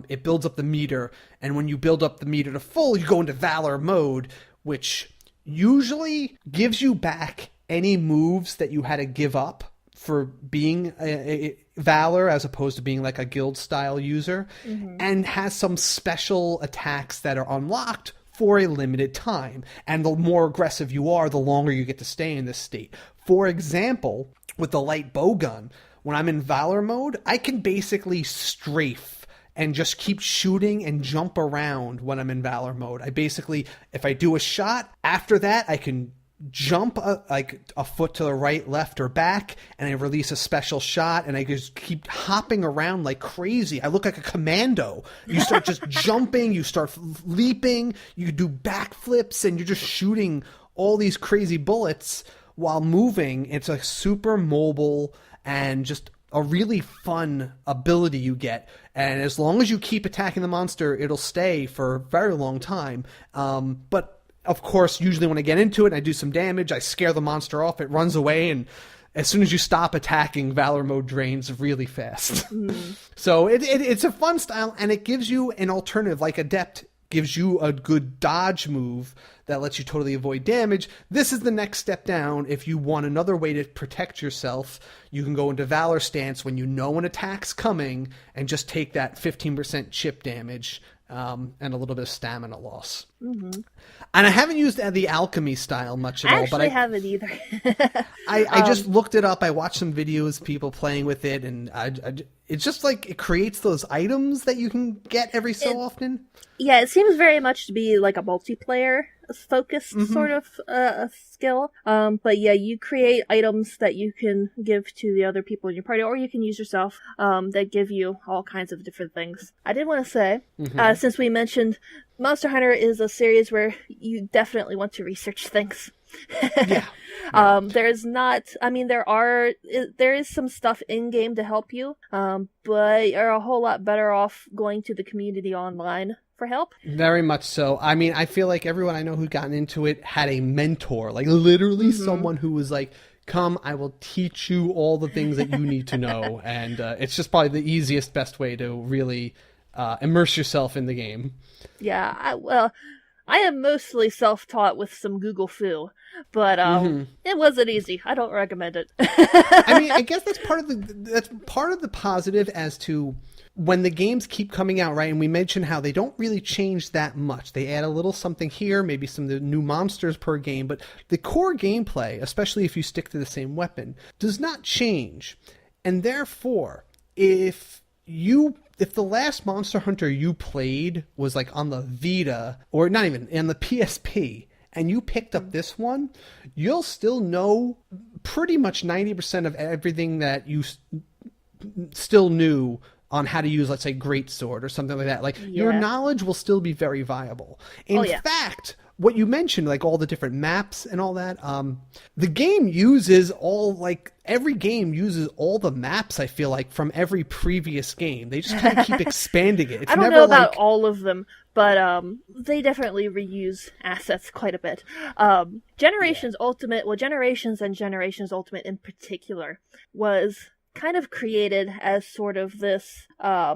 [SPEAKER 2] it builds up the meter, and when you build up the meter to full, you go into Valor mode, which usually gives you back any moves that you had to give up for being a Valor as opposed to being like a guild style user, and has some special attacks that are unlocked for a limited time. And the more aggressive you are, the longer you get to stay in this state. For example, with the light bowgun, when I'm in Valor mode, I can basically strafe and just keep shooting and jump around when I'm in Valor mode. I basically, if I do a shot, after that I can jump like a foot to the right, left, or back, and I release a special shot, and I just keep hopping around like crazy. I look like a commando. You start just jumping, you start leaping, you do backflips, and you're just shooting all these crazy bullets while moving. It's a super mobile and just a really fun ability you get. And as long as you keep attacking the monster, it'll stay for a very long time. But of course, usually when I get into it, I do some damage, I scare the monster off, it runs away, and as soon as you stop attacking, Valor mode drains really fast. So it's a fun style, and it gives you an alternative. Like Adept gives you a good dodge move that lets you totally avoid damage. This is the next step down. If you want another way to protect yourself, you can go into Valor stance when you know an attack's coming and just take that 15% chip damage and a little bit of stamina loss. And I haven't used the alchemy style much at all. But I
[SPEAKER 1] haven't either.
[SPEAKER 2] I just looked it up. I watched some videos, people playing with it, and it's just like it creates those items that you can get every so often.
[SPEAKER 1] Yeah, it seems very much to be like a multiplayer focused sort of skill. But yeah, you create items that you can give to the other people in your party, or you can use yourself, that give you all kinds of different things. I did want to say, since we mentioned Monster Hunter is a series where you definitely want to research things. There's not, I mean, there is some stuff in game to help you, but you're a whole lot better off going to the community online for help.
[SPEAKER 2] Very much so. I mean, I feel like everyone I know who'd gotten into it had a mentor, like literally someone who was like, come, I will teach you all the things that you need to know. And it's just probably the easiest, best way to really immerse yourself in the game.
[SPEAKER 1] Yeah, I am mostly self-taught with some Google Foo, but it wasn't easy. I don't recommend it.
[SPEAKER 2] I mean, I guess that's part of the positive as to when the games keep coming out, right? And we mentioned how they don't really change that much. They add a little something here, maybe some of the new monsters per game, but the core gameplay, especially if you stick to the same weapon, does not change. And therefore, if the last Monster Hunter you played was like on the Vita, or not even, on the PSP, and you picked up this one, you'll still know pretty much 90% of everything that you still knew on how to use, let's say, Greatsword or something like that. Like, your knowledge will still be very viable. In fact, what you mentioned, like all the different maps and all that, the game uses every game uses all the maps, I feel like, from every previous game. They just kind of keep expanding it. It's
[SPEAKER 1] I don't know about all of them, but they definitely reuse assets quite a bit. Generations and Generations Ultimate in particular was kind of created as sort of this, I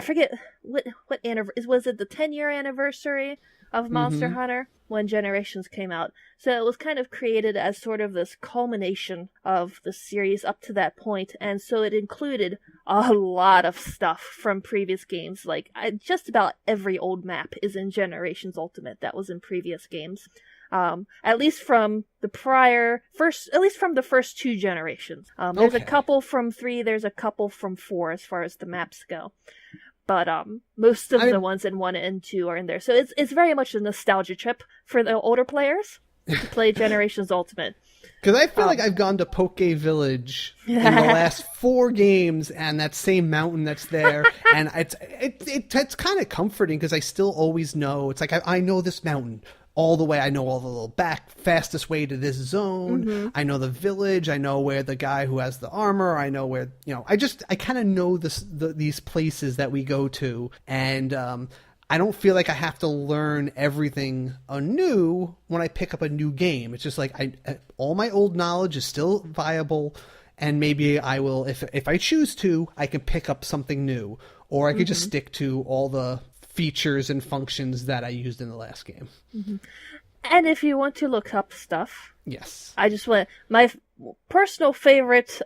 [SPEAKER 1] forget what anniversary, was it the 10-year anniversary of Monster Hunter when Generations came out. So it was kind of created as sort of this culmination of the series up to that point, and so it included a lot of stuff from previous games. Like, just about every old map is in Generations Ultimate that was in previous games. At least from the first 2 generations. There's a couple from 3, there's a couple from 4 as far as the maps go. But most of the ones in 1 and 2 are in there. So it's very much a nostalgia trip for the older players to play Generations Ultimate.
[SPEAKER 2] Because I feel like I've gone to Poke Village in the last 4 games, and that same mountain that's there, and it's kind of comforting because I still always know. It's like I know this mountain all the way. I know all the little fastest way to this zone. I know the village. I know where the guy who has the armor. I know where, I kind of know these places that we go to. And I don't feel like I have to learn everything anew when I pick up a new game. It's just like all my old knowledge is still viable. And maybe I will, if I choose to, I can pick up something new. Or I could just stick to all the features and functions that I used in the last game.
[SPEAKER 1] And if you want to look up stuff,
[SPEAKER 2] yes,
[SPEAKER 1] my personal favorite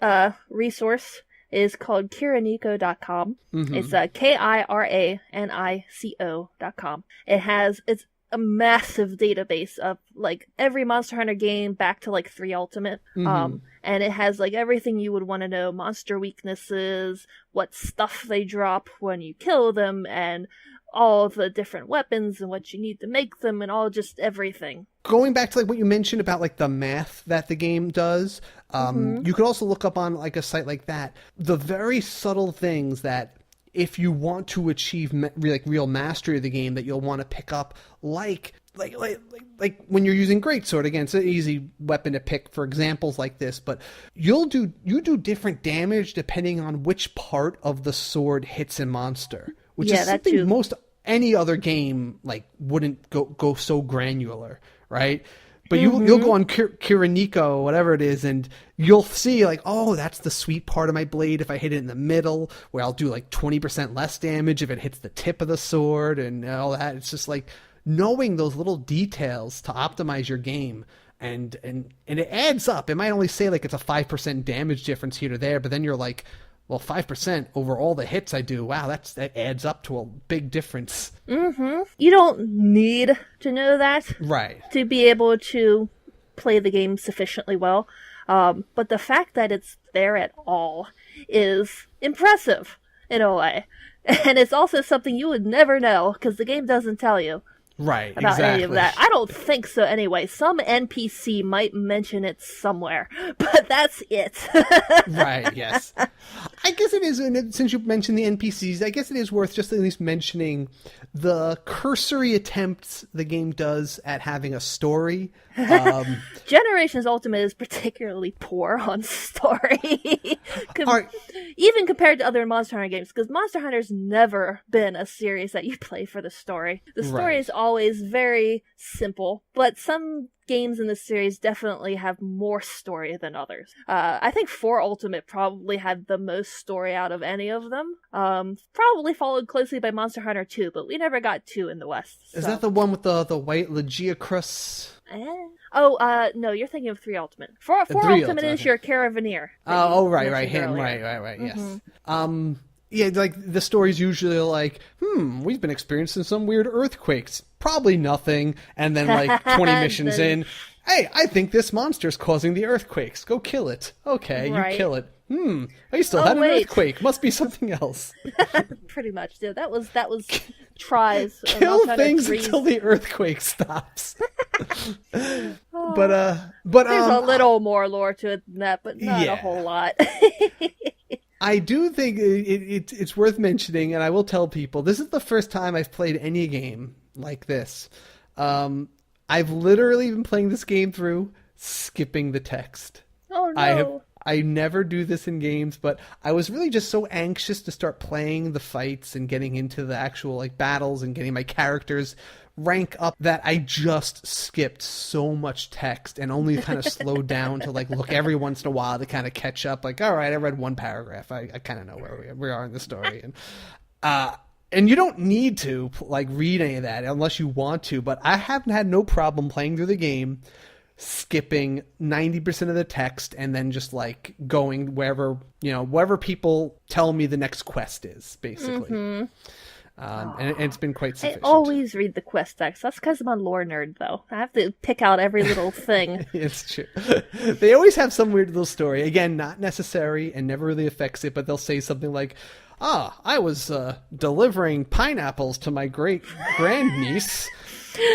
[SPEAKER 1] resource is called Kiranico.com. It's KIRANICO.com. It's a massive database of like every Monster Hunter game back to like 3 Ultimate. And it has like everything you would want to know: monster weaknesses, what stuff they drop when you kill them, and all the different weapons and what you need to make them, and just everything.
[SPEAKER 2] Going back to like what you mentioned about like the math that the game does, you could also look up on like a site like that the very subtle things that if you want to achieve real mastery of the game that you'll want to pick up, like when you're using Greatsword. Again, it's an easy weapon to pick for examples like this, but you do different damage depending on which part of the sword hits a monster, which is something most any other game like wouldn't go so granular, right? But you'll go on Kiranico, whatever it is, and you'll see like, oh, that's the sweet part of my blade if I hit it in the middle, where I'll do like 20% less damage if it hits the tip of the sword and all that. It's just like knowing those little details to optimize your game, and it adds up. It might only say like it's a 5% damage difference here to there, but then you're like, well, 5% over all the hits I do. Wow, that adds up to a big difference.
[SPEAKER 1] You don't need to know that,
[SPEAKER 2] right,
[SPEAKER 1] to be able to play the game sufficiently well. But the fact that it's there at all is impressive in a way. And it's also something you would never know because the game doesn't tell you.
[SPEAKER 2] Right,
[SPEAKER 1] about any of that. I don't think so anyway. Some NPC might mention it somewhere, but that's it.
[SPEAKER 2] Right, yes. I guess it is, and since you mentioned the NPCs, I guess it is worth just at least mentioning the cursory attempts the game does at having a story.
[SPEAKER 1] Generations Ultimate is particularly poor on story. Even compared to other Monster Hunter games, because Monster Hunter's never been a series that you play for the story. The story is always very simple, but some games in this series definitely have more story than others. I think 4 Ultimate probably had the most story out of any of them. Probably followed closely by Monster Hunter 2, but we never got 2 in the West.
[SPEAKER 2] Is that the one with the white Legiacrus?
[SPEAKER 1] No, you're thinking of 3 Ultimate. 4 Ultimate is your Caravaneer.
[SPEAKER 2] Right, him, right, yes. Yeah, like the story's usually like, we've been experiencing some weird earthquakes. Probably nothing. And then like 20 missions in, hey, I think this monster's causing the earthquakes. Go kill it. Okay, you kill it. I still had an earthquake. Must be something else.
[SPEAKER 1] Pretty much, dude. That was tries.
[SPEAKER 2] Kill things until the earthquake stops. But there's
[SPEAKER 1] a little more lore to it than that, but not a whole lot.
[SPEAKER 2] I do think it's worth mentioning, and I will tell people, this is the first time I've played any game like this. I've literally been playing this game through skipping the text.
[SPEAKER 1] Oh, no.
[SPEAKER 2] I never do this in games, but I was really just so anxious to start playing the fights and getting into the actual like battles and getting my characters rank up that I just skipped so much text and only kind of slowed down to like look every once in a while to kind of catch up. Like, all right, I read one paragraph. I kind of know where we are in the story. And And you don't need to like read any of that unless you want to, but I haven't had no problem playing through the game, skipping 90% of the text and then just like going wherever people tell me the next quest is, basically. Mm-hmm. And it's been quite sufficient.
[SPEAKER 1] I always read the quest text. That's because I'm a lore nerd, though. I have to pick out every little thing.
[SPEAKER 2] It's true. They always have some weird little story. Again, not necessary and never really affects it, but they'll say something like, I was delivering pineapples to my great-grandniece,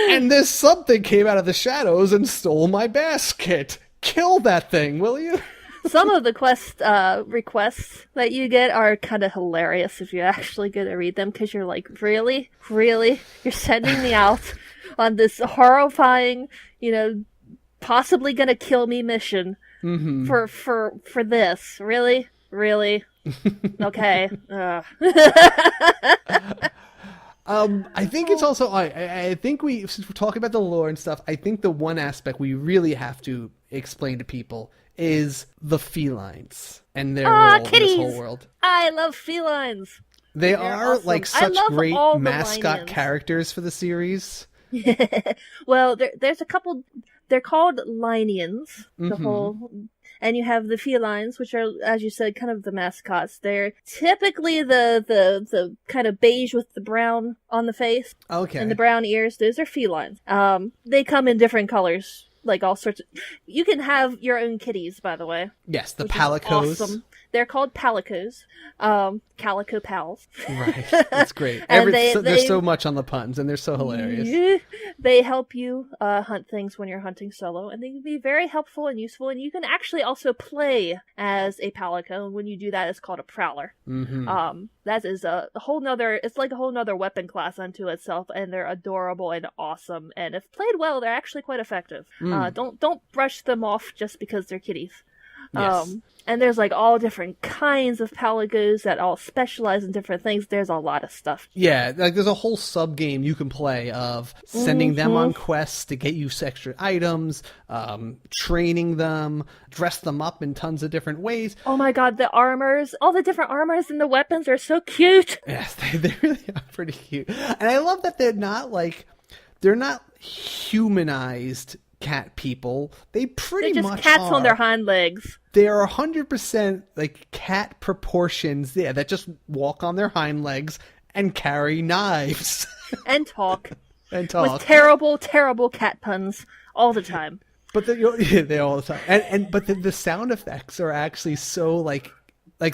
[SPEAKER 2] and this something came out of the shadows and stole my basket. Kill that thing, will you?
[SPEAKER 1] Some of the quest requests that you get are kind of hilarious if you actually get to read them, because you're like, really? Really? You're sending me out on this horrifying, possibly gonna kill me mission for this? Really? Really? Okay.
[SPEAKER 2] I think it's also, I think since we're talking about the lore and stuff, I think the one aspect we really have to explain to people is the felines and their role
[SPEAKER 1] kitties.
[SPEAKER 2] in this whole world.
[SPEAKER 1] I love felines.
[SPEAKER 2] They're awesome. Like such great mascot characters for the series.
[SPEAKER 1] Well, there's a couple. They're called Linians. And you have the felines, which are, as you said, kind of the mascots. They're typically the kind of beige with the brown on the face.
[SPEAKER 2] Okay.
[SPEAKER 1] And the brown ears. Those are felines. They come in different colors. Like all sorts of... You can have your own kitties, by the way.
[SPEAKER 2] Yes, the palicos.
[SPEAKER 1] Awesome. They're called palicos. Calico pals.
[SPEAKER 2] Right. That's great. There's so much on the puns, and they're so hilarious.
[SPEAKER 1] They help you hunt things when you're hunting solo, and they can be very helpful and useful, and you can actually also play as a palico, and when you do that, it's called a prowler. Mm-hmm. That is it's like a whole nother weapon class unto itself, and they're adorable and awesome, and if played well, they're actually quite effective. Don't brush them off just because they're kitties. Yes. And there's like all different kinds of palicos that all specialize in different things. There's a lot of stuff.
[SPEAKER 2] Yeah, like there's a whole sub game you can play of sending them on quests to get you extra items, training them, dress them up in tons of different ways.
[SPEAKER 1] Oh my god, the armors, all the different armors and the weapons are so cute.
[SPEAKER 2] Yes, they really are pretty cute. And I love that they're not humanized cat people. They're just
[SPEAKER 1] cats on their hind legs.
[SPEAKER 2] They are 100% like cat proportions, that just walk on their hind legs and carry knives.
[SPEAKER 1] And talk. With terrible, terrible cat puns all the time.
[SPEAKER 2] But they all the time. But the sound effects are actually so like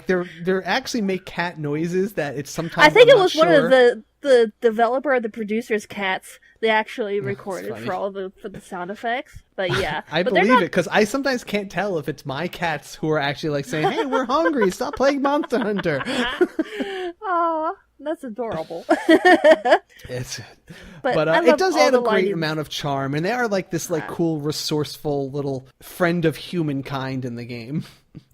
[SPEAKER 2] they're actually make cat noises that it's sometimes
[SPEAKER 1] I think it was one of the developer or the producer's cats. They actually recorded for the sound effects. But yeah.
[SPEAKER 2] I believe it, because I sometimes can't tell if it's my cats who are actually like saying, hey, we're hungry, stop playing Monster Hunter.
[SPEAKER 1] Aw, that's adorable.
[SPEAKER 2] But it does add a great
[SPEAKER 1] Linians.
[SPEAKER 2] amount of charm, and they are like this like cool, resourceful little friend of humankind in the game.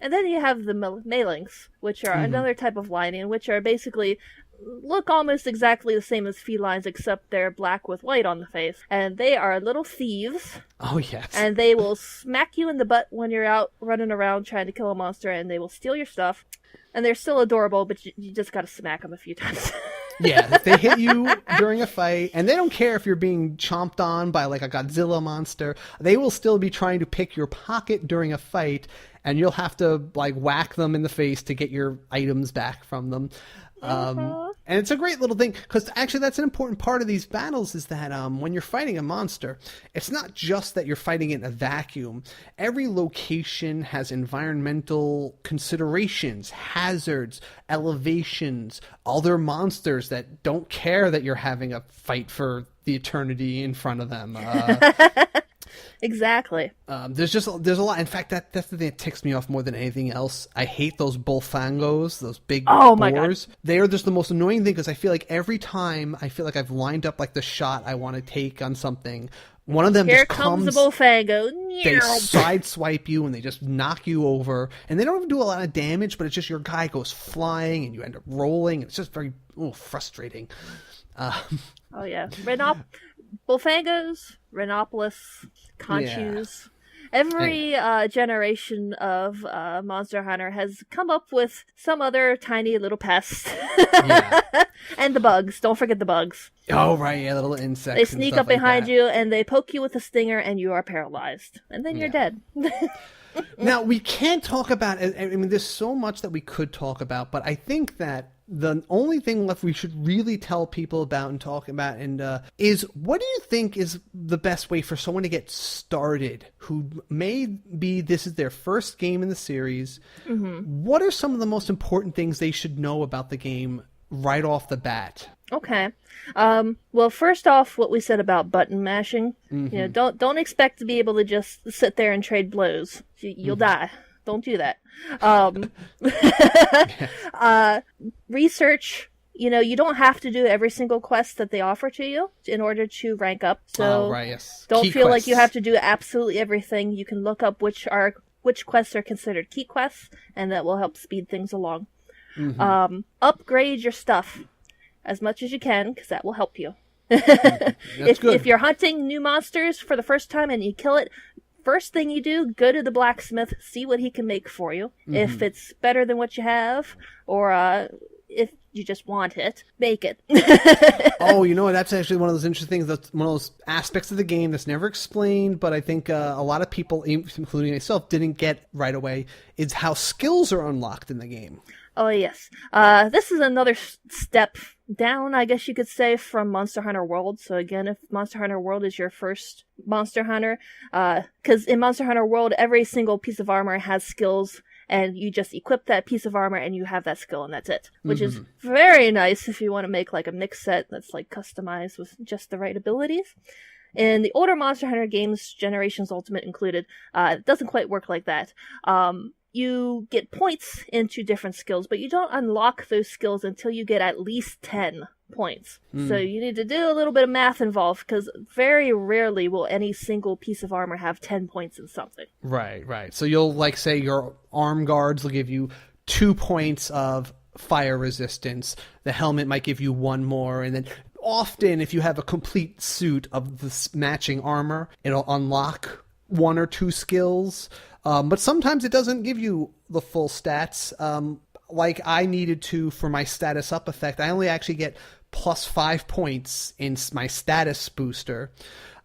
[SPEAKER 1] And then you have the Malings, which are another type of Linian, which are basically look almost exactly the same as felines, except they're black with white on the face. And they are little thieves.
[SPEAKER 2] Oh, yes.
[SPEAKER 1] And they will smack you in the butt when you're out running around trying to kill a monster, and they will steal your stuff. And they're still adorable, but you just gotta smack them a few times.
[SPEAKER 2] Yeah, if they hit you during a fight, and they don't care if you're being chomped on by like a Godzilla monster, they will still be trying to pick your pocket during a fight, and you'll have to like whack them in the face to get your items back from them. And it's a great little thing, because actually that's an important part of these battles, is that when you're fighting a monster, it's not just that you're fighting in a vacuum. Every location has environmental considerations, hazards, elevations, other monsters that don't care that you're having a fight for the eternity in front of them.
[SPEAKER 1] Exactly.
[SPEAKER 2] There's a lot. In fact, that's the thing that ticks me off more than anything else. I hate those bullfangos, those big boars.
[SPEAKER 1] My God.
[SPEAKER 2] They are just the most annoying thing, because I feel like every time I feel like I've lined up like the shot I want to take on something, one of them
[SPEAKER 1] Here
[SPEAKER 2] just
[SPEAKER 1] comes the bullfango.
[SPEAKER 2] They sideswipe you and they just knock you over, and they don't even do a lot of damage, but it's just your guy goes flying and you end up rolling. It's just very frustrating.
[SPEAKER 1] Oh yeah, bullfangos, Rhinopolis, conchus, Every generation of Monster Hunter has come up with some other tiny little pest. Yeah. And the bugs. Don't forget the bugs.
[SPEAKER 2] Oh, right. Yeah, little insects.
[SPEAKER 1] They sneak up behind you and they poke you with a stinger and you are paralyzed. And then you're dead.
[SPEAKER 2] Now, we can't talk about, I mean, there's so much that we could talk about, but I think that the only thing left we should really tell people about and talk about is, what do you think is the best way for someone to get started who maybe this is their first game in the series? Mm-hmm. What are some of the most important things they should know about the game right off the bat?
[SPEAKER 1] Okay. Well, first off, what we said about button mashing. Mm-hmm. You know, don't expect to be able to just sit there and trade blows. You'll die. Don't do that. Research. You know, you don't have to do every single quest that they offer to you in order to rank up. So don't key feel quests. Like you have to do absolutely everything. You can look up which quests are considered key quests, and that will help speed things along. Mm-hmm. Upgrade your stuff as much as you can, because that will help you. If you're hunting new monsters for the first time and you kill it, first thing you do, go to the blacksmith, see what he can make for you. Mm-hmm. If it's better than what you have, or if you just want it, make it.
[SPEAKER 2] Oh, you know, that's actually one of those interesting things. That's one of those aspects of the game that's never explained, but I think a lot of people, including myself, didn't get right away, is how skills are unlocked in the game.
[SPEAKER 1] Oh, yes. This is another step down, I guess you could say, from Monster Hunter World. So again, if Monster Hunter World is your first Monster Hunter, because in Monster Hunter World, every single piece of armor has skills, and you just equip that piece of armor and you have that skill, and that's it. Which is very nice if you want to make like a mix set that's like customized with just the right abilities. In the older Monster Hunter games, Generations Ultimate included, it doesn't quite work like that. You get points into different skills, but you don't unlock those skills until you get at least 10 points. So you need to do a little bit of math involved, because very rarely will any single piece of armor have 10 points in something.
[SPEAKER 2] Right. So you'll, like, say your arm guards will give you 2 points of fire resistance. The helmet might give you 1 more, and then often if you have a complete suit of this matching armor, it'll unlock 1 or 2 skills. But sometimes it doesn't give you the full stats. Like I needed to for my status up effect. I only actually get plus 5 points in my status booster.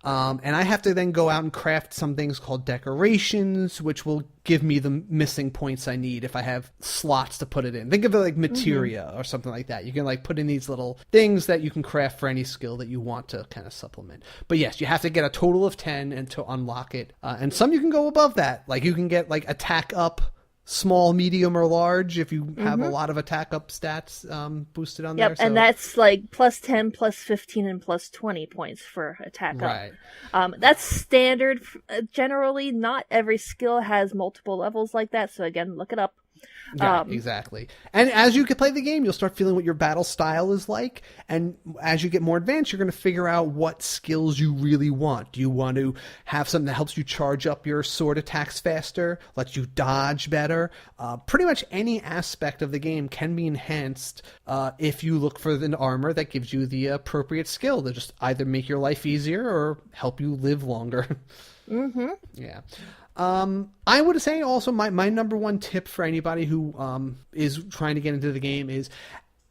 [SPEAKER 2] And I have to then go out and craft some things called decorations, which will give me the missing points I need if I have slots to put it in. Think of it like materia or something like that. You can like put in these little things that you can craft for any skill that you want to kind of supplement. But yes, you have to get a total of 10 and to unlock it. And some you can go above that. Like you can get like attack up, small, medium, or large if you have a lot of attack up stats boosted on there.
[SPEAKER 1] Yep, and that's like plus 10, plus 15, and plus 20 points for attack up. That's standard generally. Not every skill has multiple levels like that, so again, look it up.
[SPEAKER 2] Yeah, exactly. And as you can play the game, you'll start feeling what your battle style is like. And as you get more advanced, you're going to figure out what skills you really want. Do you want to have something that helps you charge up your sword attacks faster, lets you dodge better? Pretty much any aspect of the game can be enhanced if you look for an armor that gives you the appropriate skill to just either make your life easier or help you live longer. Yeah. I would say also my number one tip for anybody who is trying to get into the game is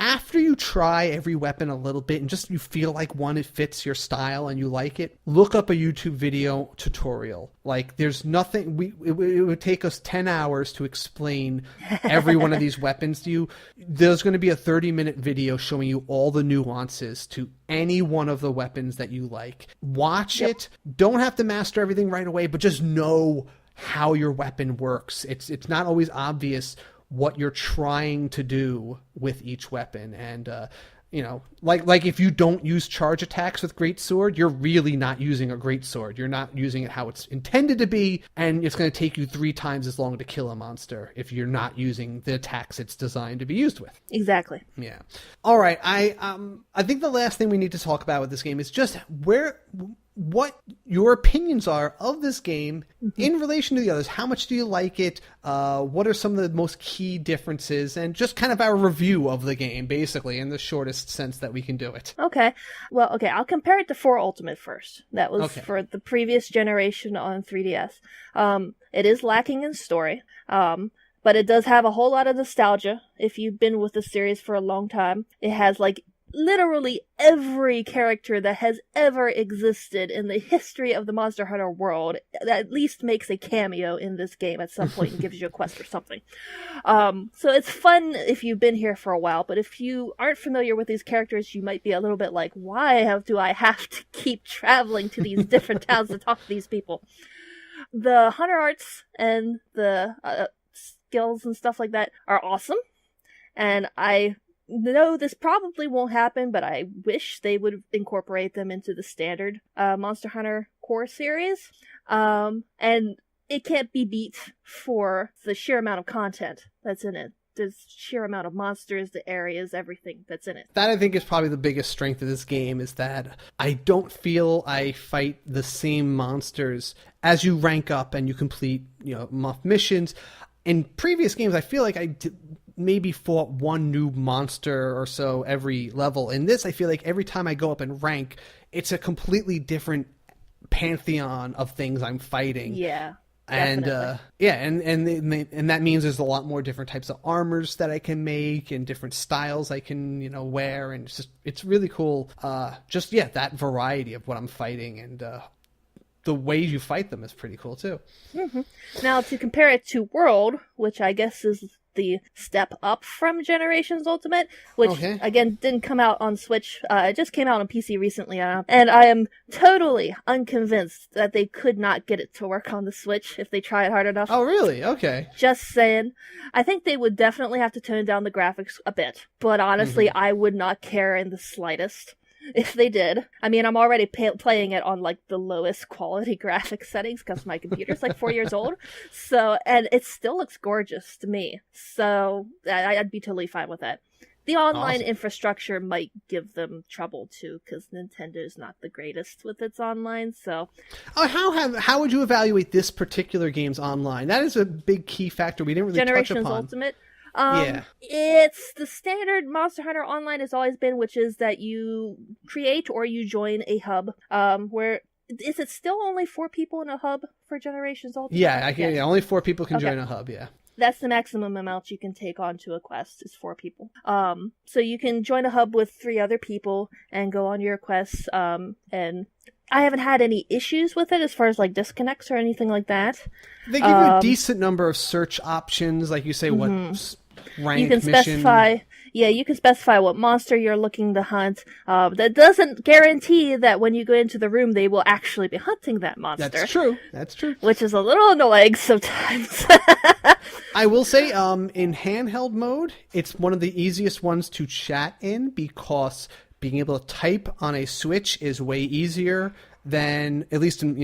[SPEAKER 2] after you try every weapon a little bit and just you feel like one, it fits your style and you like it, look up a YouTube video tutorial. Like there's nothing, it would take us 10 hours to explain every one of these weapons to you. There's going to be a 30-minute video showing you all the nuances to any one of the weapons that you like. Watch it. Don't have to master everything right away, but just know how your weapon works. It's not always obvious what you're trying to do with each weapon. And, you know, like if you don't use charge attacks with greatsword, you're really not using a greatsword. You're not using it how it's intended to be, and it's going to take you 3 times as long to kill a monster if you're not using the attacks it's designed to be used with.
[SPEAKER 1] Exactly.
[SPEAKER 2] Yeah. All right. I think the last thing we need to talk about with this game is just what your opinions are of this game in relation to the others. How much do you like it? What are some of the most key differences? And just kind of our review of the game, basically, in the shortest sense that we can do it.
[SPEAKER 1] Okay. Well, okay, I'll compare it to 4 Ultimate first. That was for the previous generation on 3DS. It is lacking in story, but it does have a whole lot of nostalgia if you've been with the series for a long time. It has, like, literally every character that has ever existed in the history of the Monster Hunter world that at least makes a cameo in this game at some point and gives you a quest or something. So it's fun if you've been here for a while, but if you aren't familiar with these characters, you might be a little bit like, why do I have to keep traveling to these different towns to talk to these people? The Hunter arts and the skills and stuff like that are awesome, and I know this probably won't happen, but I wish they would incorporate them into the standard Monster Hunter core series. And it can't be beat for the sheer amount of content that's in it. The sheer amount of monsters, the areas, everything that's in it.
[SPEAKER 2] That, I think, is probably the biggest strength of this game, is that I don't feel I fight the same monsters as you rank up and you complete, missions. In previous games, I feel like I maybe fought one new monster or so every level. In this, I feel like every time I go up in rank, it's a completely different pantheon of things I'm fighting.
[SPEAKER 1] Yeah.
[SPEAKER 2] And
[SPEAKER 1] definitely.
[SPEAKER 2] and that means there's a lot more different types of armors that I can make and different styles I can wear, and it's really cool. That variety of what I'm fighting, and the ways you fight them is pretty cool too.
[SPEAKER 1] Mm-hmm. Now, to compare it to World, which I guess is the step up from Generations Ultimate, which again didn't come out on Switch. It just came out on PC recently, and I am totally unconvinced that they could not get it to work on the Switch if they tried hard enough.
[SPEAKER 2] Oh, really? Okay.
[SPEAKER 1] Just saying. I think they would definitely have to tone down the graphics a bit, but honestly, I would not care in the slightest if they did. I mean, I'm already playing it on, like, the lowest quality graphics settings because my computer's, like, 4 years old. So, and it still looks gorgeous to me. So, I'd be totally fine with that. The online infrastructure might give them trouble, too, because Nintendo's not the greatest with its online, so...
[SPEAKER 2] How would you evaluate this particular game's online? That is a big key factor we didn't really touch upon.
[SPEAKER 1] Generations Ultimate? It's the standard Monster Hunter Online has always been, which is that you create or you join a hub. Where is it still only 4 people in a hub for Generations Ultimate?
[SPEAKER 2] Yeah, only 4 people can join a hub. Yeah,
[SPEAKER 1] that's the maximum amount you can take onto a quest is 4 people. So you can join a hub with 3 other people and go on your quests. And I haven't had any issues with it as far as, like, disconnects or anything like that.
[SPEAKER 2] They give you a decent number of search options, like you say, what rank,
[SPEAKER 1] you can specify.
[SPEAKER 2] mission.
[SPEAKER 1] Yeah, you can specify what monster you're looking to hunt. That doesn't guarantee that when you go into the room, they will actually be hunting that monster.
[SPEAKER 2] That's true.
[SPEAKER 1] Which is a little annoying sometimes.
[SPEAKER 2] I will say, in handheld mode, it's one of the easiest ones to chat in, because being able to type on a Switch is way easier than, at least in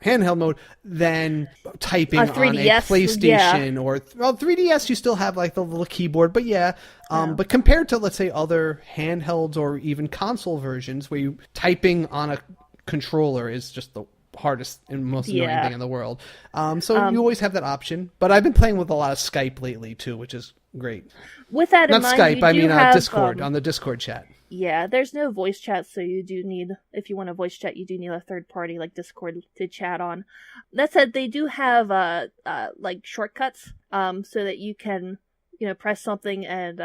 [SPEAKER 2] handheld mode, than typing on a PlayStation or 3DS. You still have, like, the little keyboard, but but compared to, let's say, other handhelds or even console versions where you typing on a controller is just the hardest and most annoying thing in the world. So you always have that option. But I've been playing with a lot of Skype lately too, which is great.
[SPEAKER 1] With that in mind,
[SPEAKER 2] Skype, I mean Discord, on the Discord chat.
[SPEAKER 1] Yeah, there's no voice chat, so you do need, if you want to voice chat, you do need a third party like Discord to chat on. That said, they do have like shortcuts, so that you can, press something and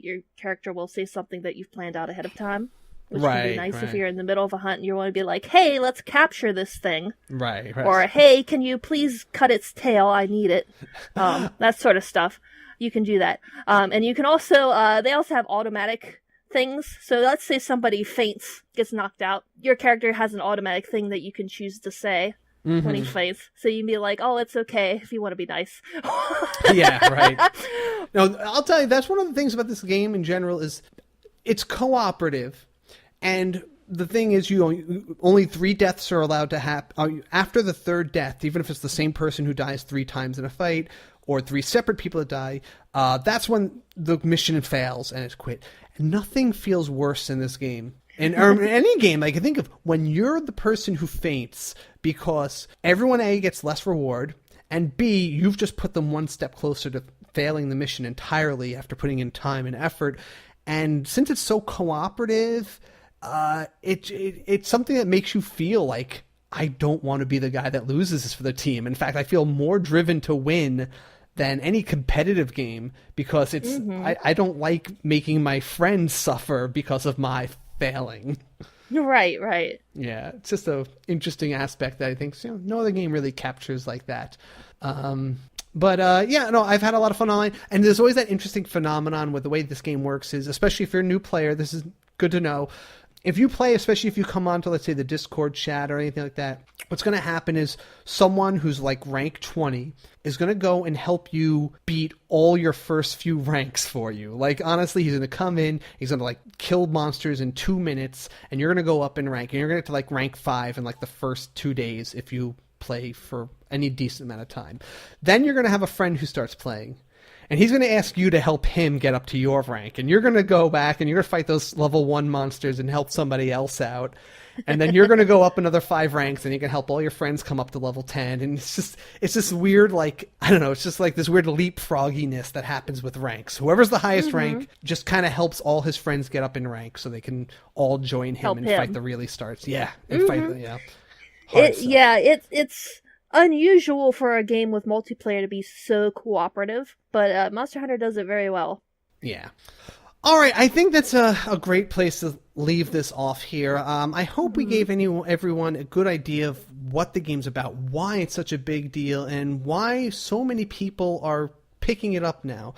[SPEAKER 1] your character will say something that you've planned out ahead of time. Which can be nice if you're in the middle of a hunt and you want to be like, hey, let's capture this thing.
[SPEAKER 2] Right.
[SPEAKER 1] Or, hey, can you please cut its tail? I need it. That sort of stuff. You can do that. And you can also, they also have automatic things. So let's say somebody faints, gets knocked out. Your character has an automatic thing that you can choose to say when he faints. So you can be like, oh, it's okay if you want to be nice.
[SPEAKER 2] Yeah, right. No, I'll tell you, that's one of the things about this game in general is it's cooperative. And the thing is, only 3 deaths are allowed to happen. After the 3rd death, even if it's the same person who dies 3 times in a fight, or 3 separate people that die, that's when the mission fails and it's quit. And nothing feels worse in this game And in any game, I can think of when you're the person who faints because everyone A gets less reward, and B, you've just put them one step closer to failing the mission entirely after putting in time and effort. And since it's so cooperative, it's something that makes you feel like I don't want to be the guy that loses this for the team. In fact, I feel more driven to win than any competitive game because it's I don't like making my friends suffer because of my failing.
[SPEAKER 1] Right.
[SPEAKER 2] Yeah, it's just an interesting aspect that I think no other game really captures like that. But I've had a lot of fun online, and there's always that interesting phenomenon with the way this game works is, especially if you're a new player, this is good to know. If you play, especially if you come onto, let's say, the Discord chat or anything like that, what's going to happen is someone who's like rank 20 is going to go and help you beat all your first few ranks for you. Like, honestly, he's going to come in, he's going to like kill monsters in 2 minutes, and you're going to go up in rank, and you're going to get to like rank 5 in like the first 2 days if you play for any decent amount of time. Then you're going to have a friend who starts playing. And he's going to ask you to help him get up to your rank. And you're going to go back and you're going to fight those level 1 monsters and help somebody else out. And then you're going to go up another 5 ranks and you can help all your friends come up to level 10. And it's just weird, like, I don't know, it's just like this weird leapfrogginess that happens with ranks. Whoever's the highest rank just kind of helps all his friends get up in rank so they can all join him and fight the really starts. Yeah. And fight the,
[SPEAKER 1] It's unusual for a game with multiplayer to be so cooperative, but Monster Hunter does it very well.
[SPEAKER 2] Yeah. All right, I think that's a great place to leave this off here. I hope we gave everyone a good idea of what the game's about, why it's such a big deal, and why so many people are picking it up now.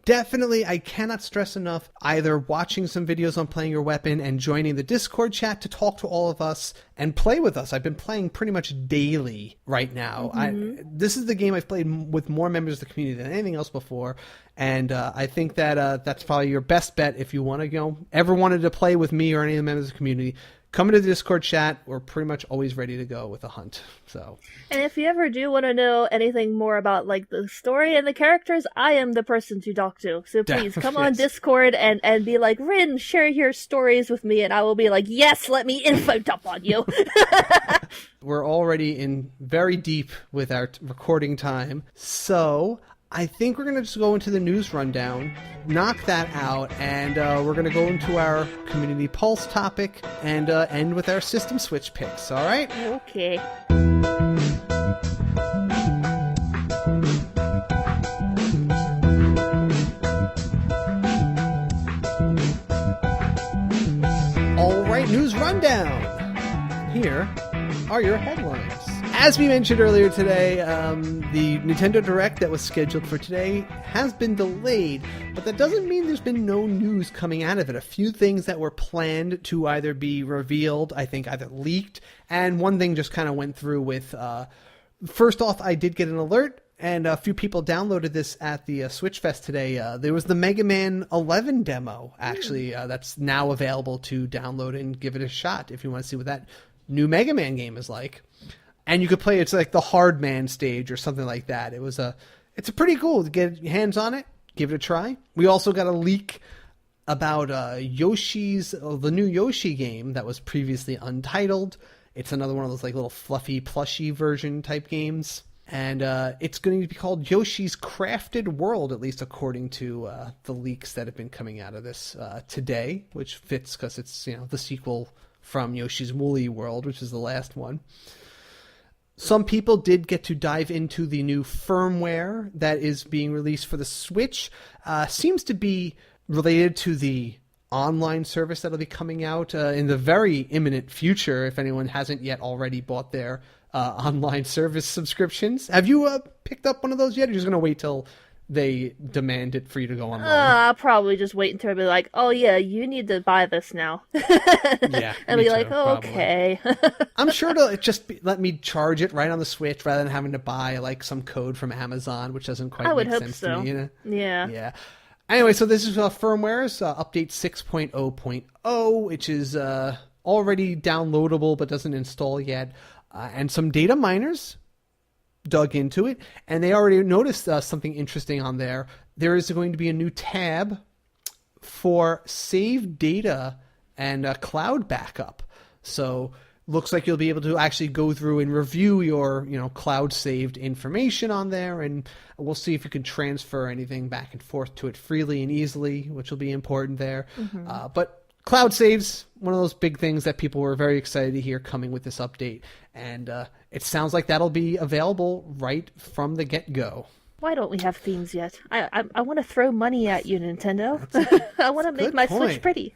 [SPEAKER 2] Definitely, I cannot stress enough either watching some videos on playing your weapon and joining the Discord chat to talk to all of us and play with us. I've been playing pretty much daily right now. This is the game I've played with more members of the community than anything else before, and I think that that's probably your best bet if you want to, ever wanted to play with me or any of the members of the community. Come into the Discord chat. We're pretty much always ready to go with a hunt. So,
[SPEAKER 1] and if you ever do want to know anything more about like the story and the characters, I am the person to talk to. So please come on Discord and be like, Rin, share your stories with me, and I will be like, yes, let me info dump on you.
[SPEAKER 2] We're already in very deep with our recording time, so I think we're going to just go into the news rundown, knock that out, and we're going to go into our Community Pulse topic and end with our System Switch picks, all right?
[SPEAKER 1] Okay.
[SPEAKER 2] All right, news rundown. Here are your headlines. As we mentioned earlier today, the Nintendo Direct that was scheduled for today has been delayed, but that doesn't mean there's been no news coming out of it. A few things that were planned to either be revealed, I think either leaked, and one thing just kind of went through with, first off, I did get an alert, and a few people downloaded this at the Switch Fest today. There was the Mega Man 11 demo, actually, that's now available to download and give it a shot if you want to see what that new Mega Man game is like. And you could play, it's like the Hard Man stage or something like that. It's a pretty cool to get your hands on it, give it a try. We also got a leak about the new Yoshi game that was previously Untitled. It's another one of those like little fluffy plushy version type games. And it's going to be called Yoshi's Crafted World, at least according to the leaks that have been coming out of this today, which fits because it's the sequel from Yoshi's Woolly World, which is the last one. Some people did get to dive into the new firmware that is being released for the Switch. Seems to be related to the online service that'll be coming out in the very imminent future, if anyone hasn't yet already bought their online service subscriptions. Have you picked up one of those yet, or are you just going to wait till they demand it for you to go online?
[SPEAKER 1] I'll probably just wait until I be like, oh yeah, you need to buy this now.
[SPEAKER 2] Yeah,
[SPEAKER 1] and be like, oh, okay.
[SPEAKER 2] I'm sure it'll just let me charge it right on the Switch rather than having to buy like some code from Amazon, which doesn't quite make sense to me.
[SPEAKER 1] Yeah.
[SPEAKER 2] Anyway, so this is firmware's update 6.0.0, which is already downloadable but doesn't install yet, and some data miners dug into it, and they already noticed something interesting on there. There is going to be a new tab for save data and cloud backup. So looks like you'll be able to actually go through and review your, cloud saved information on there, and we'll see if you can transfer anything back and forth to it freely and easily, which will be important there. But cloud saves, one of those big things that people were very excited to hear coming with this update, and it sounds like that'll be available right from the get-go.
[SPEAKER 1] Why don't we have themes yet? I want to throw money at you, Nintendo. I want to make my Switch pretty.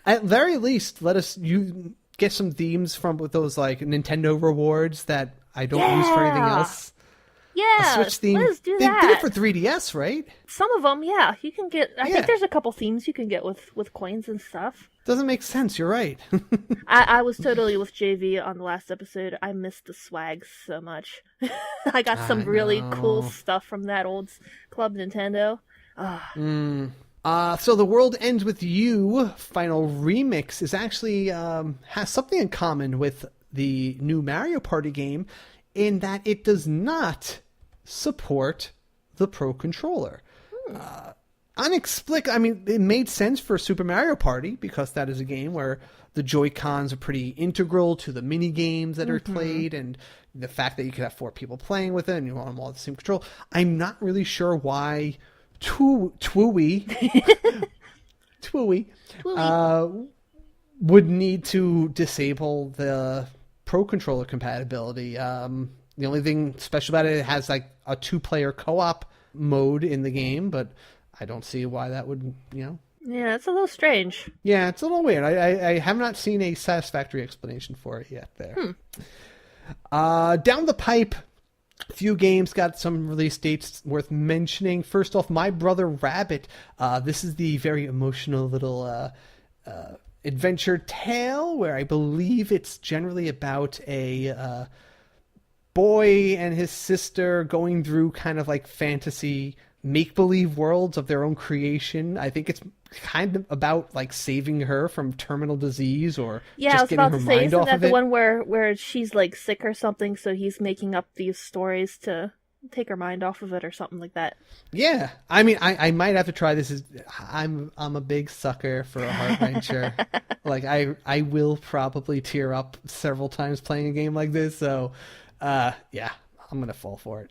[SPEAKER 2] At very least, you get some themes with those like Nintendo rewards that I don't use for anything else.
[SPEAKER 1] Yeah,
[SPEAKER 2] a Switch theme.
[SPEAKER 1] Let's do that.
[SPEAKER 2] They did it for 3DS, right?
[SPEAKER 1] Some of them, yeah. You can get. I think there's a couple themes you can get with coins and stuff.
[SPEAKER 2] Doesn't make sense. You're right.
[SPEAKER 1] I was totally with JV on the last episode. I missed the swag so much. I got some really cool stuff from that old Club Nintendo.
[SPEAKER 2] So The World Ends With You final remix is actually has something in common with the new Mario Party game in that it does not support the Pro Controller. I mean, it made sense for Super Mario Party because that is a game where the Joy-Cons are pretty integral to the mini games that are played, and the fact that you could have 4 people playing with it and you want them all at the same control. I'm not really sure why Twooey would need to disable the Pro Controller compatibility. The only thing special about it has like a 2-player co-op mode in the game, but I don't see why that would,
[SPEAKER 1] Yeah, it's a little strange.
[SPEAKER 2] Yeah, it's a little weird. I have not seen a satisfactory explanation for it yet there. Down the pipe, a few games got some release dates worth mentioning. First off, My Brother Rabbit. This is the very emotional little adventure tale where I believe it's generally about a boy and his sister going through kind of like fantasy make-believe worlds of their own creation. I think it's kind of about like saving her from terminal disease or just getting her mind off of it.
[SPEAKER 1] Isn't that the one where she's like sick or something, so he's making up these stories to take her mind off of it or something like that?
[SPEAKER 2] Yeah, I mean, I might have to try this. I'm a big sucker for a heart-wrencher. Like I will probably tear up several times playing a game like this, so yeah, I'm gonna fall for it.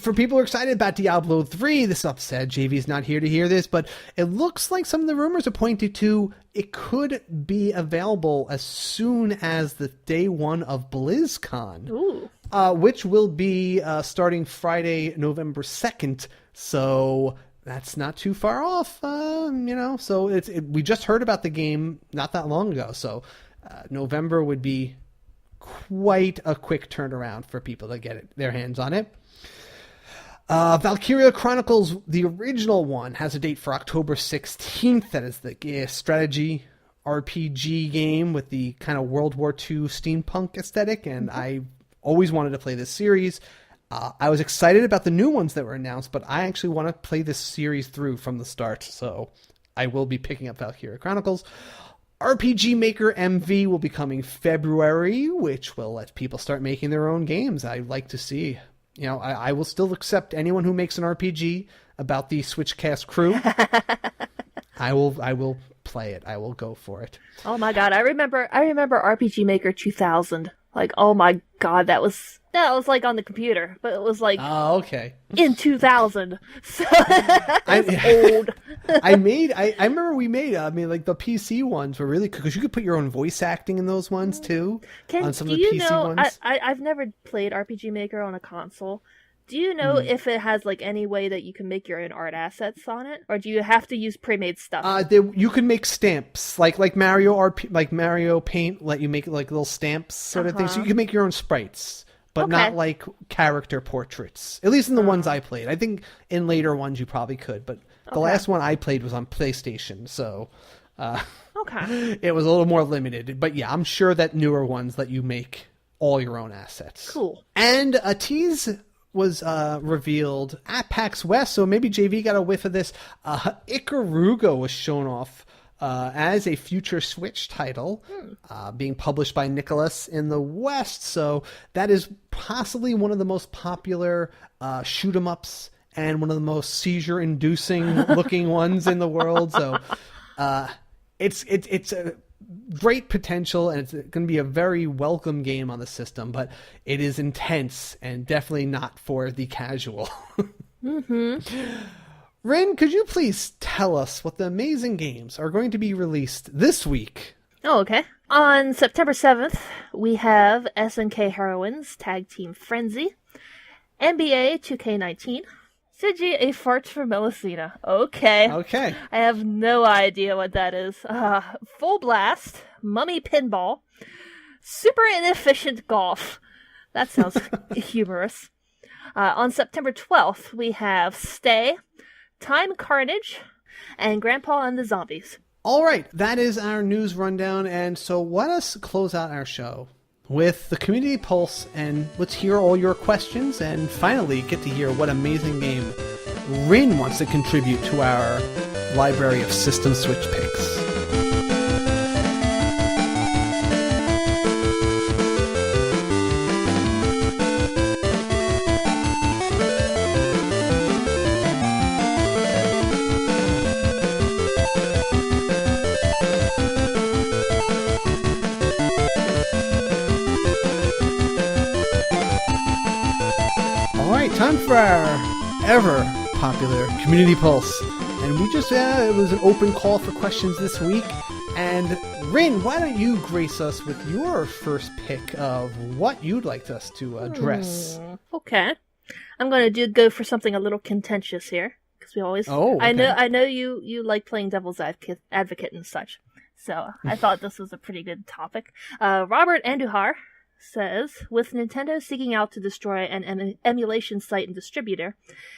[SPEAKER 2] For people who are excited about Diablo 3, this upset, JV's not here to hear this, but it looks like some of the rumors are pointing to it could be available as soon as the day 1 of BlizzCon, which will be starting Friday, November 2nd. So that's not too far off, So we just heard about the game not that long ago, so November would be quite a quick turnaround for people to get their hands on it. Valkyria Chronicles, the original one, has a date for October 16th. That is the strategy RPG game with the kind of World War II steampunk aesthetic, and I always wanted to play this series. I was excited about the new ones that were announced, but I actually want to play this series through from the start, so I will be picking up Valkyria Chronicles. RPG Maker MV will be coming February, which will let people start making their own games. I like to see. I will still accept anyone who makes an RPG about the SwitchCast crew. I will play it. I will go for it.
[SPEAKER 1] Oh my god, I remember RPG Maker 2000. Like, oh my god, that was like on the computer, but it was like in 2000. So that's old.
[SPEAKER 2] I remember we made like the PC ones were really cool because you could put your own voice acting in those ones too. On some of the PC ones.
[SPEAKER 1] I've never played RPG Maker on a console. Do you know if it has like any way that you can make your own art assets on it, or do you have to use pre-made stuff?
[SPEAKER 2] You can make stamps like Mario Mario Paint let you make like little stamps sort of thing. So you can make your own sprites, but not like character portraits. At least in the ones I played. I think in later ones you probably could, but the last one I played was on PlayStation, so it was a little more limited. But yeah, I'm sure that newer ones let you make all your own assets.
[SPEAKER 1] Cool.
[SPEAKER 2] And a tease was revealed at PAX West, so maybe JV got a whiff of this. Ikaruga was shown off as a future Switch title, being published by Nicholas in the West, so that is possibly one of the most popular shoot-'em-ups and one of the most seizure-inducing looking ones in the world. So it's a great potential, and it's going to be a very welcome game on the system, but it is intense and definitely not for the casual. Rin, could you please tell us what the amazing games are going to be released this week?
[SPEAKER 1] Oh, okay. On September 7th, we have SNK Heroines Tag Team Frenzy, NBA 2K19, Sigi A Fart for Melusina. Okay. I have no idea what that is. Full Blast, Mummy Pinball, Super Inefficient Golf. That sounds humorous. On September 12th, we have Stay, Time Carnage, and Grandpa and the Zombies.
[SPEAKER 2] All right, that is our news rundown, and so let us close out our show with the Community Pulse, and let's hear all your questions, and finally get to hear what amazing game Rin wants to contribute to our library of System Switch picks. Time for our ever popular Community Pulse. And we just, it was an open call for questions this week. And Rin, why don't you grace us with your first pick of what you'd like us to address?
[SPEAKER 1] Okay. I'm going to go for something a little contentious here. Because we always, I know you like playing devil's advocate and such. So I thought this was a pretty good topic. Robert Andujar says, with Nintendo seeking out to destroy an emulation site and distributor,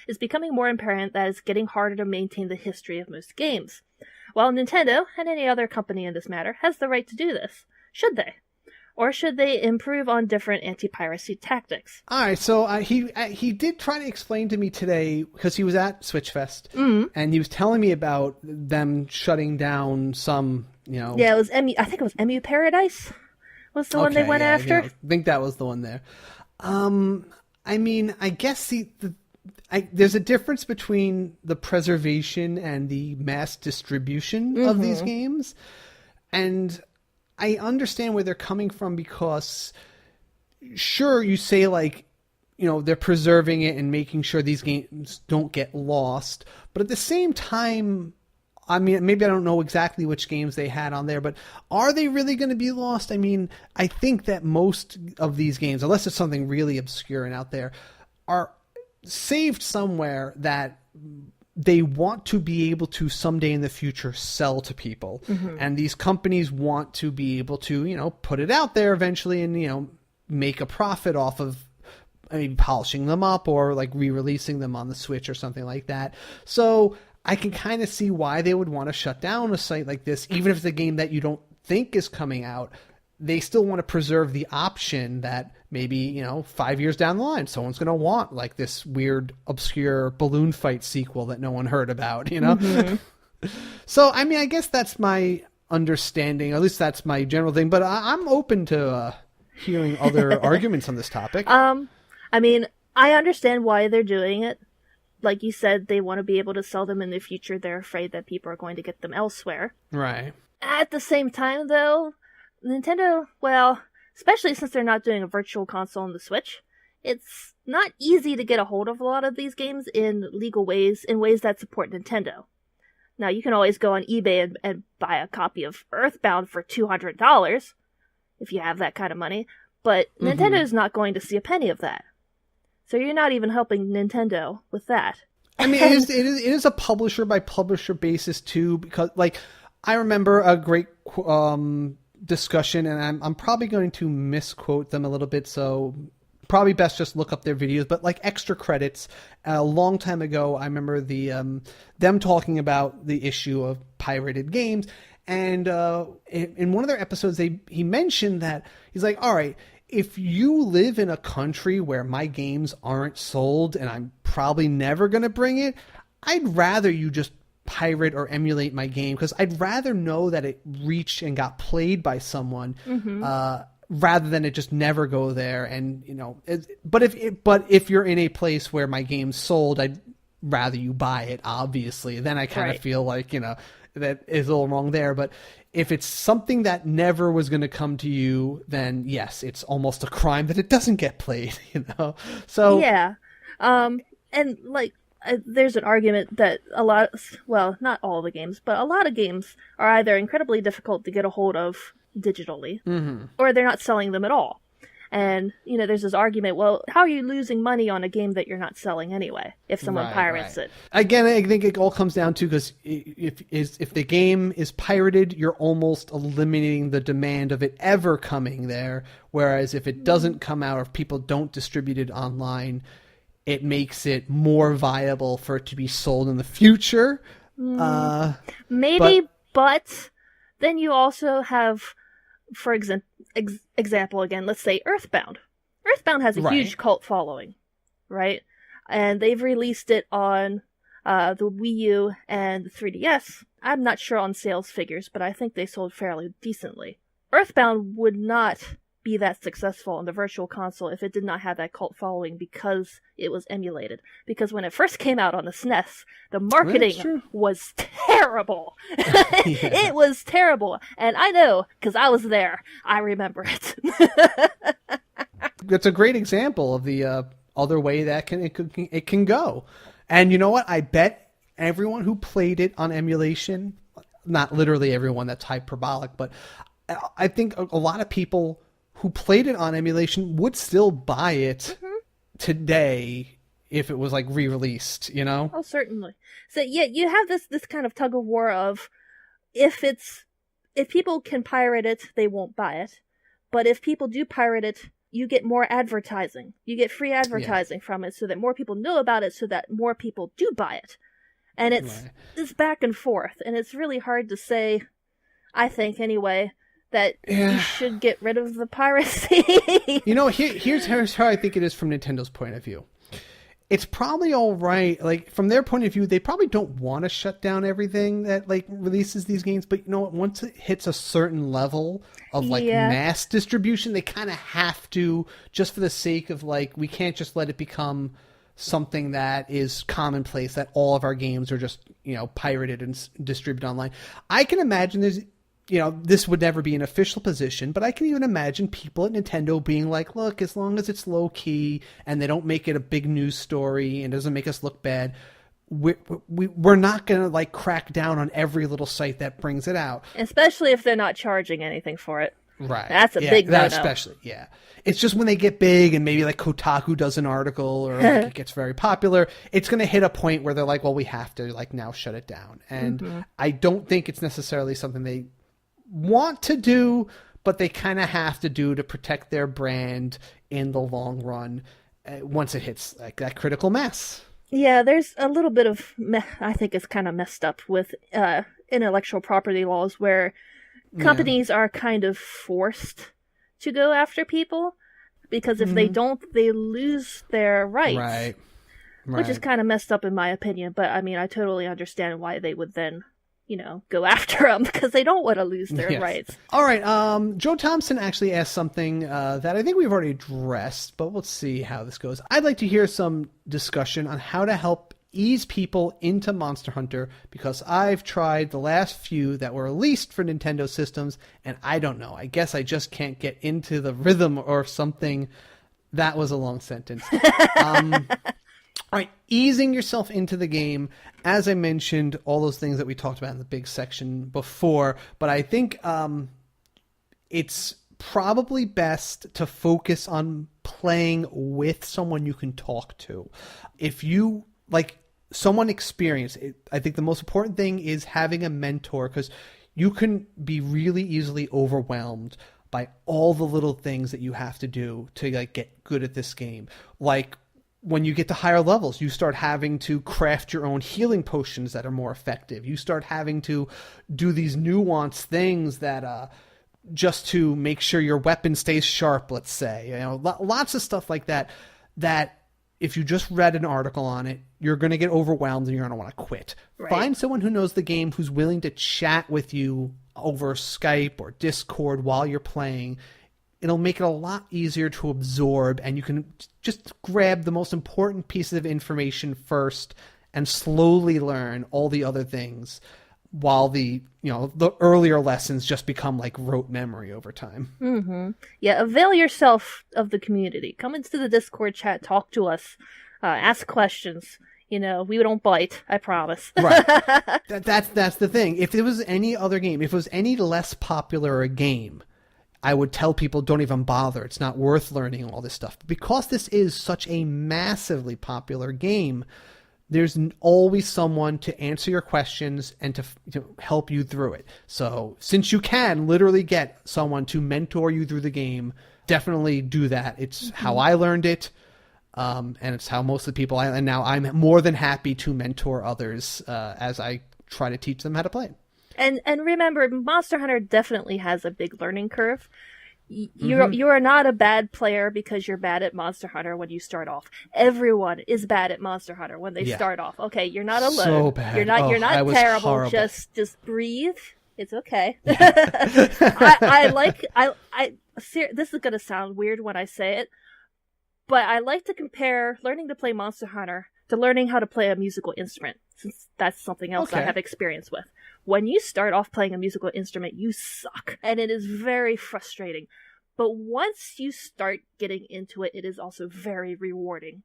[SPEAKER 1] it's becoming more apparent that it's getting harder to maintain the history of most games. While Nintendo, and any other company in this matter, has the right to do this, should they? Or should they improve on different anti-piracy tactics?
[SPEAKER 2] Alright, so he did try to explain to me today, because he was at SwitchFest, and he was telling me about them shutting down some, Yeah,
[SPEAKER 1] it was I think it was Emu Paradise? Was the one they went after?
[SPEAKER 2] I think that was the one there. I mean, I guess there's a difference between the preservation and the mass distribution of these games. And I understand where they're coming from because, sure, you say, they're preserving it and making sure these games don't get lost. But at the same time, I mean, maybe I don't know exactly which games they had on there, but are they really going to be lost? I mean, I think that most of these games, unless it's something really obscure and out there, are saved somewhere that they want to be able to someday in the future sell to people. And these companies want to be able to, put it out there eventually and, make a profit off of maybe polishing them up or re-releasing them on the Switch or something like that. So I can kind of see why they would want to shut down a site like this, even if it's a game that you don't think is coming out. They still want to preserve the option that maybe, 5 years down the line, someone's going to want this weird, obscure balloon fight sequel that no one heard about, So, I mean, I guess that's my understanding. At least that's my general thing. But I'm open to hearing other arguments on this topic.
[SPEAKER 1] I mean, I understand why they're doing it. Like you said, they want to be able to sell them in the future. They're afraid that people are going to get them elsewhere.
[SPEAKER 2] Right.
[SPEAKER 1] At the same time, though, Nintendo, well, especially since they're not doing a virtual console on the Switch, it's not easy to get a hold of a lot of these games in legal ways, in ways that support Nintendo. Now, you can always go on eBay and buy a copy of Earthbound for $200 if you have that kind of money, but Nintendo is not going to see a penny of that. So you're not even helping Nintendo with that.
[SPEAKER 2] I mean, it is a publisher by publisher basis too, because I remember a great discussion, and I'm probably going to misquote them a little bit, so probably best just look up their videos. But Extra Credits, a long time ago, I remember them talking about the issue of pirated games, and in one of their episodes, he mentioned that he's like, all right, if you live in a country where my games aren't sold and I'm probably never going to bring it, I'd rather you just pirate or emulate my game, because I'd rather know that it reached and got played by someone rather than it just never go there. And but if you're in a place where my game's sold, rather you buy it, obviously. Then I kind of
[SPEAKER 1] Right.
[SPEAKER 2] feel like, that is a little wrong there. But if it's something that never was going to come to you, then yes, it's almost a crime that it doesn't get played, So
[SPEAKER 1] Yeah. And like, there's an argument that not all the games, but a lot of games are either incredibly difficult to get a hold of digitally, or they're not selling them at all. And, there's this argument, well, how are you losing money on a game that you're not selling anyway, if someone pirates it?
[SPEAKER 2] Again, I think it all comes down to, because if the game is pirated, you're almost eliminating the demand of it ever coming there. Whereas if it doesn't come out, or if people don't distribute it online, it makes it more viable for it to be sold in the future.
[SPEAKER 1] Maybe, but then you also have, for example, again, let's say Earthbound. Earthbound has a huge cult following, right? And they've released it on the Wii U and the 3DS. I'm not sure on sales figures, but I think they sold fairly decently. Earthbound would not be that successful on the Virtual Console if it did not have that cult following, because it was emulated. Because when it first came out on the SNES, the marketing was terrible. It was terrible. And I know, because I was there. I remember it.
[SPEAKER 2] That's a great example of the other way that it can go. And you know what? I bet everyone who played it on emulation, not literally everyone, that's hyperbolic, but I think a lot of people who played it on emulation would still buy it today if it was like re-released,
[SPEAKER 1] Oh, certainly. So yeah, you have this kind of tug of war of, if people can pirate it, they won't buy it. But if people do pirate it, you get more advertising. You get free advertising from it, so that more people know about it, so that more people do buy it. And it's back and forth, and it's really hard to say, I think anyway, that you should get rid of the piracy.
[SPEAKER 2] Here's how I think it is from Nintendo's point of view. It's probably all right. Like, from their point of view, they probably don't want to shut down everything that releases these games. But once it hits a certain level of mass distribution, they kind of have to, just for the sake of we can't just let it become something that is commonplace, that all of our games are just pirated and distributed online. I can imagine there's this would never be an official position, but I can even imagine people at Nintendo being like, look, as long as it's low key and they don't make it a big news story and doesn't make us look bad, we're not going to crack down on every little site that brings it out.
[SPEAKER 1] Especially if they're not charging anything for it.
[SPEAKER 2] Right.
[SPEAKER 1] That's a big no-no.
[SPEAKER 2] Especially, yeah. It's just when they get big and maybe Kotaku does an article or it gets very popular, it's going to hit a point where they're like, well, we have to now shut it down. And I don't think it's necessarily something they want to do, but they kind of have to do to protect their brand in the long run once it hits that critical mass.
[SPEAKER 1] Yeah, there's a little bit of, I think it's kind of messed up with intellectual property laws, where companies are kind of forced to go after people, because if they don't, they lose their rights. Right. Which is kind of messed up in my opinion, but I mean, I totally understand why they would then go after them, because they don't want to lose their rights.
[SPEAKER 2] All right. Joe Thompson actually asked something that I think we've already addressed, but we'll see how this goes. I'd like to hear some discussion on how to help ease people into Monster Hunter, because I've tried the last few that were released for Nintendo systems, and I don't know. I guess I just can't get into the rhythm or something. That was a long sentence. All right, easing yourself into the game. As I mentioned, all those things that we talked about in the big section before, but I think it's probably best to focus on playing with someone you can talk to. If you someone experienced, I think the most important thing is having a mentor, because you can be really easily overwhelmed by all the little things that you have to do to get good at this game. When you get to higher levels, you start having to craft your own healing potions that are more effective. You start having to do these nuanced things that just to make sure your weapon stays sharp, let's say. Lots of stuff like that if you just read an article on it, you're going to get overwhelmed and you're going to want to quit. Right. Find someone who knows the game, who's willing to chat with you over Skype or Discord while you're playing. It'll make it a lot easier to absorb, and you can just grab the most important pieces of information first and slowly learn all the other things, while the earlier lessons just become like rote memory over time.
[SPEAKER 1] Mm-hmm. Yeah, avail yourself of the community. Come into the Discord chat, talk to us, ask questions. We don't bite, I promise.
[SPEAKER 2] Right. That's the thing. If there was any other game, if it was any less popular a game, I would tell people don't even bother. It's not worth learning all this stuff. But because this is such a massively popular game, there's always someone to answer your questions and to help you through it. So since you can literally get someone to mentor you through the game, definitely do that. It's how I learned it. And it's how most of the people and now I'm more than happy to mentor others as I try to teach them how to play it.
[SPEAKER 1] And remember, Monster Hunter definitely has a big learning curve. You are not a bad player because you're bad at Monster Hunter when you start off. Everyone is bad at Monster Hunter when they start off. Okay, you're not alone.
[SPEAKER 2] So bad.
[SPEAKER 1] You're not terrible.
[SPEAKER 2] Horrible.
[SPEAKER 1] Just breathe. It's okay.
[SPEAKER 2] Yeah.
[SPEAKER 1] This is gonna sound weird when I say it, but I like to compare learning to play Monster Hunter to learning how to play a musical instrument, since that's something else I have experience with. When you start off playing a musical instrument, you suck, and it is very frustrating. But once you start getting into it, it is also very rewarding.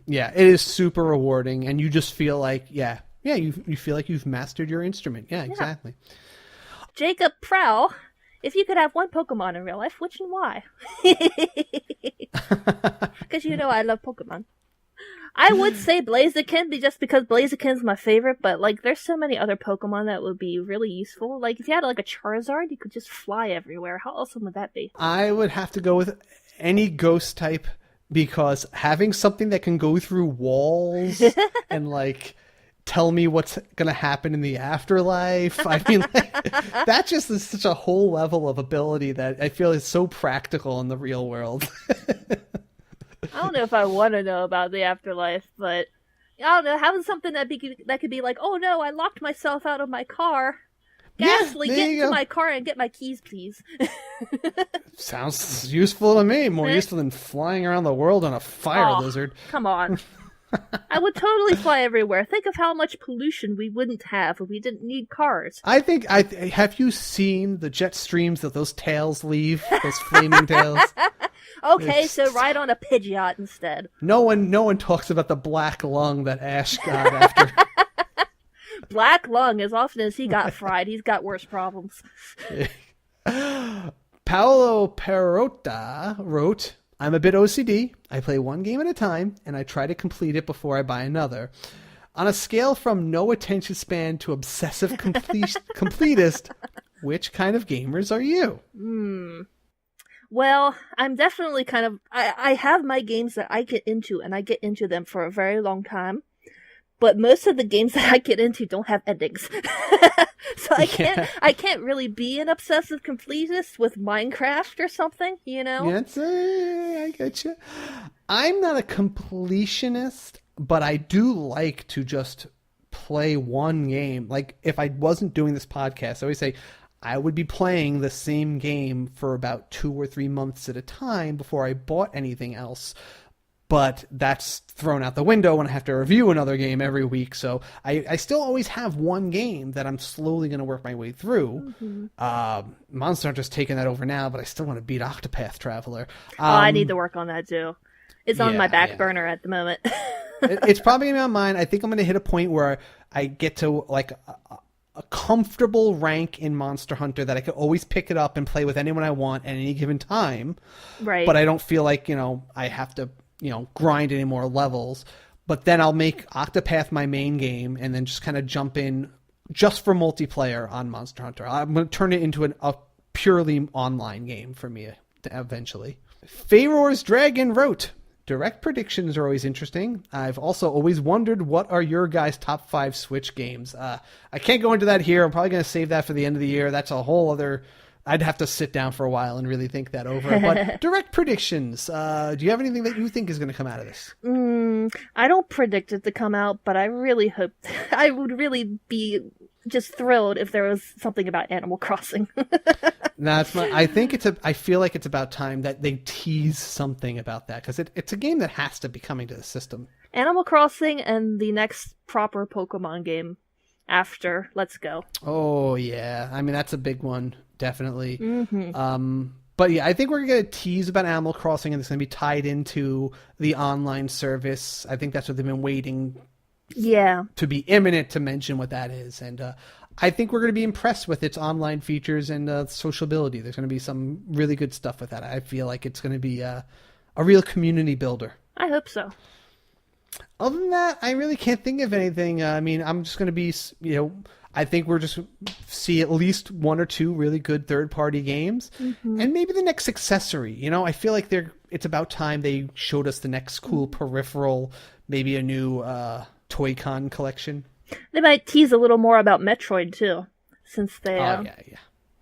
[SPEAKER 2] Yeah, it is super rewarding, and you just feel like, you feel like you've mastered your instrument. Yeah, exactly.
[SPEAKER 1] Jacob Prowl, if you could have one Pokemon in real life, which and why? Because I love Pokemon. I would say Blaziken, just because Blaziken's my favorite, but there's so many other Pokemon that would be really useful. If you had a Charizard, you could just fly everywhere. How awesome would that be?
[SPEAKER 2] I would have to go with any ghost type, because having something that can go through walls and tell me what's gonna happen in the afterlife. I mean, that just is such a whole level of ability that I feel is so practical in the real world.
[SPEAKER 1] I don't know if I want to know about the afterlife, but I don't know, having something that could be like, oh no, I locked myself out of my car. Ghastly, get into my car and get my keys, please.
[SPEAKER 2] Sounds useful to me. More useful than flying around the world on a fire lizard.
[SPEAKER 1] Come on. I would totally fly everywhere. Think of how much pollution we wouldn't have if we didn't need cars.
[SPEAKER 2] Have you seen the jet streams that those tails leave? Those flaming tails?
[SPEAKER 1] Okay, so ride on a Pidgeot instead.
[SPEAKER 2] No one talks about the black lung that Ash got after.
[SPEAKER 1] Black lung, as often as he got fried, he's got worse problems.
[SPEAKER 2] Paolo Perrotta wrote, I'm a bit OCD. I play one game at a time, and I try to complete it before I buy another. On a scale from no attention span to obsessive completist, which kind of gamers are you?
[SPEAKER 1] Well, I'm definitely I have my games that I get into, and I get into them for a very long time. But most of the games that I get into don't have endings. So I can't really be an obsessive completist with Minecraft or something,
[SPEAKER 2] Yes, I get you. I'm not a completionist, but I do like to just play one game. If I wasn't doing this podcast, I always say I would be playing the same game for about 2 or 3 months at a time before I bought anything else. But that's thrown out the window when I have to review another game every week. So I still always have one game that I'm slowly going to work my way through. Monster Hunter's taking that over now, but I still want to beat Octopath Traveler.
[SPEAKER 1] I need to work on that too. It's on my back burner at the moment.
[SPEAKER 2] It's probably going to be on mine. I think I'm going to hit a point where I get to a comfortable rank in Monster Hunter that I could always pick it up and play with anyone I want at any given time.
[SPEAKER 1] Right.
[SPEAKER 2] But I don't feel like, I have to grind any more levels. But then I'll make Octopath my main game and then just kind of jump in just for multiplayer on Monster Hunter. I'm going to turn it into a purely online game for me eventually. Faeror's Dragon wrote, direct predictions are always interesting. I've also always wondered, what are your guys' top 5 Switch games? I can't go into that here. I'm probably going to save that for the end of the year. That's a whole other... I'd have to sit down for a while and really think that over. But direct predictions. Do you have anything that you think is going to come out of this?
[SPEAKER 1] I don't predict it to come out, but I really hope... I would really be just thrilled if there was something about Animal Crossing.
[SPEAKER 2] I feel like it's about time that they tease something about that, because it's a game that has to be coming to the system.
[SPEAKER 1] Animal Crossing and the next proper Pokemon game after Let's Go.
[SPEAKER 2] Oh, yeah. I mean, that's a big one, definitely.
[SPEAKER 1] Mm-hmm.
[SPEAKER 2] But yeah, I think we're going to tease about Animal Crossing, and it's going to be tied into the online service. I think that's what they've been waiting to be imminent to mention what that is. And I think we're going to be impressed with its online features and sociability. There's going to be some really good stuff with that. I feel like it's going to be a real community builder.
[SPEAKER 1] I hope so.
[SPEAKER 2] Other than that, I really can't think of anything. I mean, I'm just going to be, I think we're just see at least one or two really good third-party games, and maybe the next accessory. I feel like it's about time they showed us the next cool peripheral, maybe a new Toy-Con collection.
[SPEAKER 1] They might tease a little more about Metroid too, since they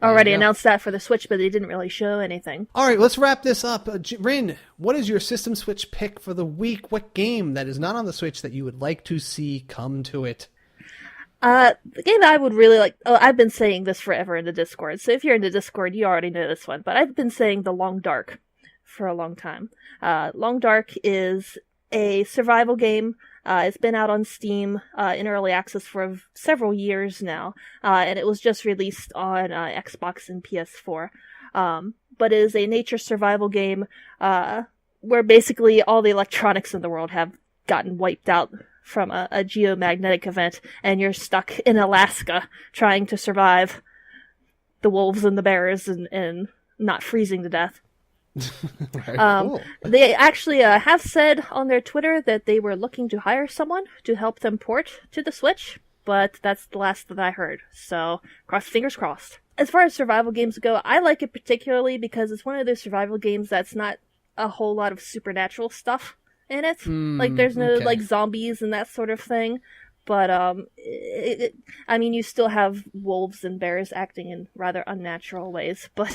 [SPEAKER 1] already announced that for the Switch, but they didn't really show anything.
[SPEAKER 2] All right, let's wrap this up. Rin, what is your System Switch pick for the week? What game that is not on the Switch that you would like to see come to it?
[SPEAKER 1] The game I would really like... Oh, I've been saying this forever in the Discord, so if you're in the Discord, you already know this one, but I've been saying The Long Dark for a long time. Long Dark is a survival game. It's been out on Steam in early access for several years now, and it was just released on Xbox and PS4. But it is a nature survival game where basically all the electronics in the world have gotten wiped out from a geomagnetic event, and you're stuck in Alaska trying to survive the wolves and the bears and not freezing to death.
[SPEAKER 2] Very cool.
[SPEAKER 1] They actually have said on their Twitter that they were looking to hire someone to help them port to the Switch, but that's the last that I heard, so fingers crossed. As far as survival games go, I like it particularly because it's one of those survival games that's not a whole lot of supernatural stuff in it. There's no zombies and that sort of thing, but you still have wolves and bears acting in rather unnatural ways, but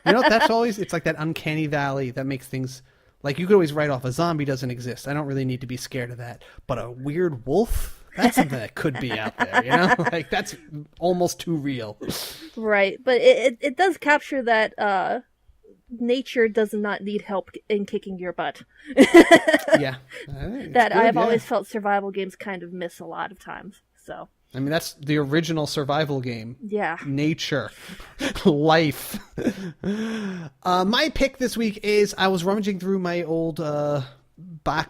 [SPEAKER 2] that's always, it's like that uncanny valley that makes things like, you could always write off a zombie doesn't exist. I don't really need to be scared of that, but a weird wolf, that's something that could be out there, like that's almost too real. Right,
[SPEAKER 1] but it does capture that nature does not need help in kicking your butt.
[SPEAKER 2] Yeah.
[SPEAKER 1] I've always felt survival games kind of miss a lot of times. So
[SPEAKER 2] I mean, that's the original survival game.
[SPEAKER 1] Yeah.
[SPEAKER 2] Nature. Life. My pick this week is, I was rummaging through my old my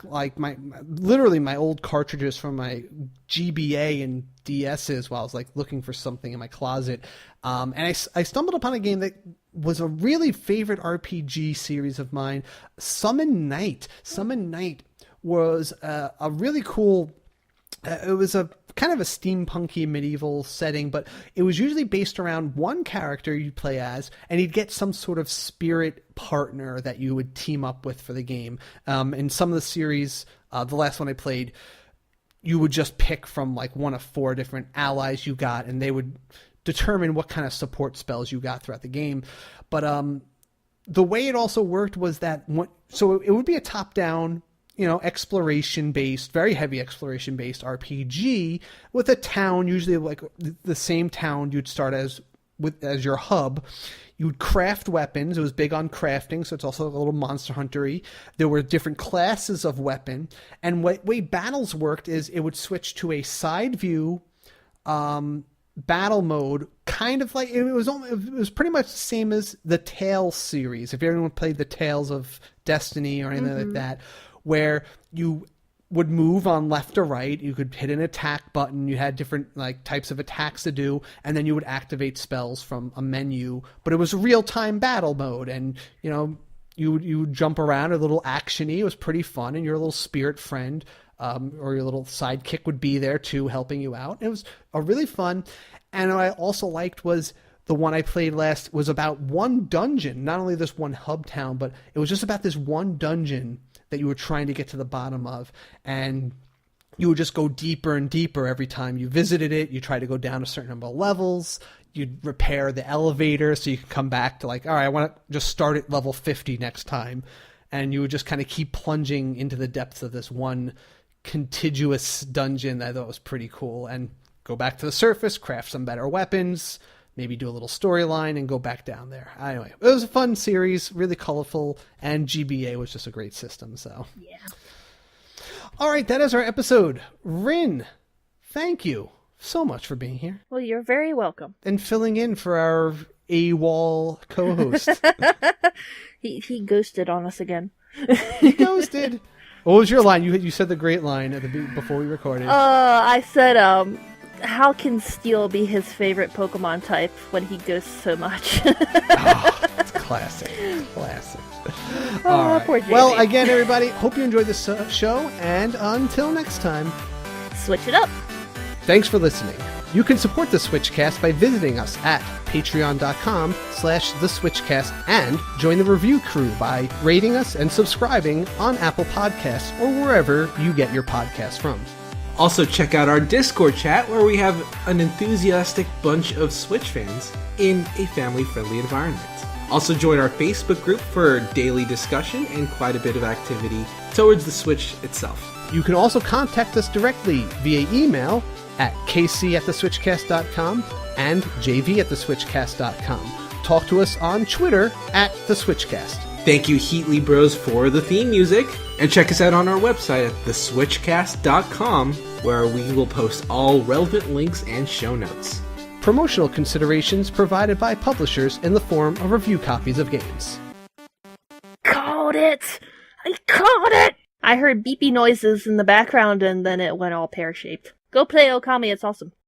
[SPEAKER 2] old cartridges from my GBA and DS's while I was looking for something in my closet. And I stumbled upon a game that was a really favorite RPG series of mine, Summon Night. Summon Night was a really cool... it was a kind of a steampunky medieval setting, but it was usually based around one character you'd play as, and you'd get some sort of spirit partner that you would team up with for the game. In some of the series, the last one I played, you would just pick from one of 4 different allies you got, and they would determine what kind of support spells you got throughout the game. But the way it also worked was that so it would be a top-down, exploration-based, very heavy exploration-based RPG with a town, usually the same town you'd start as your hub. You would craft weapons. It was big on crafting, so it's also a little Monster Hunter-y. There were different classes of weapon, and the way battles worked is it would switch to a side view battle mode, kind of like it was pretty much the same as the Tales series. If everyone played the Tales of Destiny or anything like that, where you would move on left or right, you could hit an attack button, you had different types of attacks to do, and then you would activate spells from a menu. But it was a real-time battle mode, and you would jump around, a little action-y. It was pretty fun, and your little spirit friend or your little sidekick would be there too, helping you out. It was a really fun. And what I also liked was the one I played last was about one dungeon, not only this one hub town, but it was just about this one dungeon that you were trying to get to the bottom of. And you would just go deeper and deeper every time you visited it. You try to go down a certain number of levels. You'd repair the elevator so you could come back to all right, I want to just start at level 50 next time. And you would just kind of keep plunging into the depths of this one contiguous dungeon that I thought was pretty cool, and go back to the surface, craft some better weapons, maybe do a little storyline, and go back down there. Anyway, it was a fun series, really colorful, and GBA was just a great system. So
[SPEAKER 1] yeah.
[SPEAKER 2] All right, that is our episode. Rin, thank you so much for being here.
[SPEAKER 1] Well, you're very welcome.
[SPEAKER 2] And filling in for our AWOL co-host.
[SPEAKER 1] He ghosted on us again.
[SPEAKER 2] He ghosted. What was your line? You said the great line at before we recorded.
[SPEAKER 1] I said, how can Steel be his favorite Pokemon type when he ghosts so much?
[SPEAKER 2] It's classic. Classic.
[SPEAKER 1] Oh,
[SPEAKER 2] right.
[SPEAKER 1] poor Jamie.
[SPEAKER 2] Well, again, everybody, hope you enjoyed this show, and until next time,
[SPEAKER 1] switch it up.
[SPEAKER 2] Thanks for listening. You can support the SwitchCast by visiting us at patreon.com/theswitchcast and join the review crew by rating us and subscribing on Apple Podcasts or wherever you get your podcasts from.
[SPEAKER 3] Also check out our Discord chat where we have an enthusiastic bunch of Switch fans in a family-friendly environment. Also join our Facebook group for daily discussion and quite a bit of activity towards the Switch itself.
[SPEAKER 2] You can also contact us directly via email at kc@theswitchcast.com and jv@theswitchcast.com. Talk to us on Twitter @theswitchcast.
[SPEAKER 3] Thank you, HeatleyBros, for the theme music. And check us out on our website at theswitchcast.com, where we will post all relevant links and show notes.
[SPEAKER 2] Promotional considerations provided by publishers in the form of review copies of games.
[SPEAKER 1] Called it! I called it! I heard beepy noises in the background and then it went all pear-shaped. Go play Okami, it's awesome.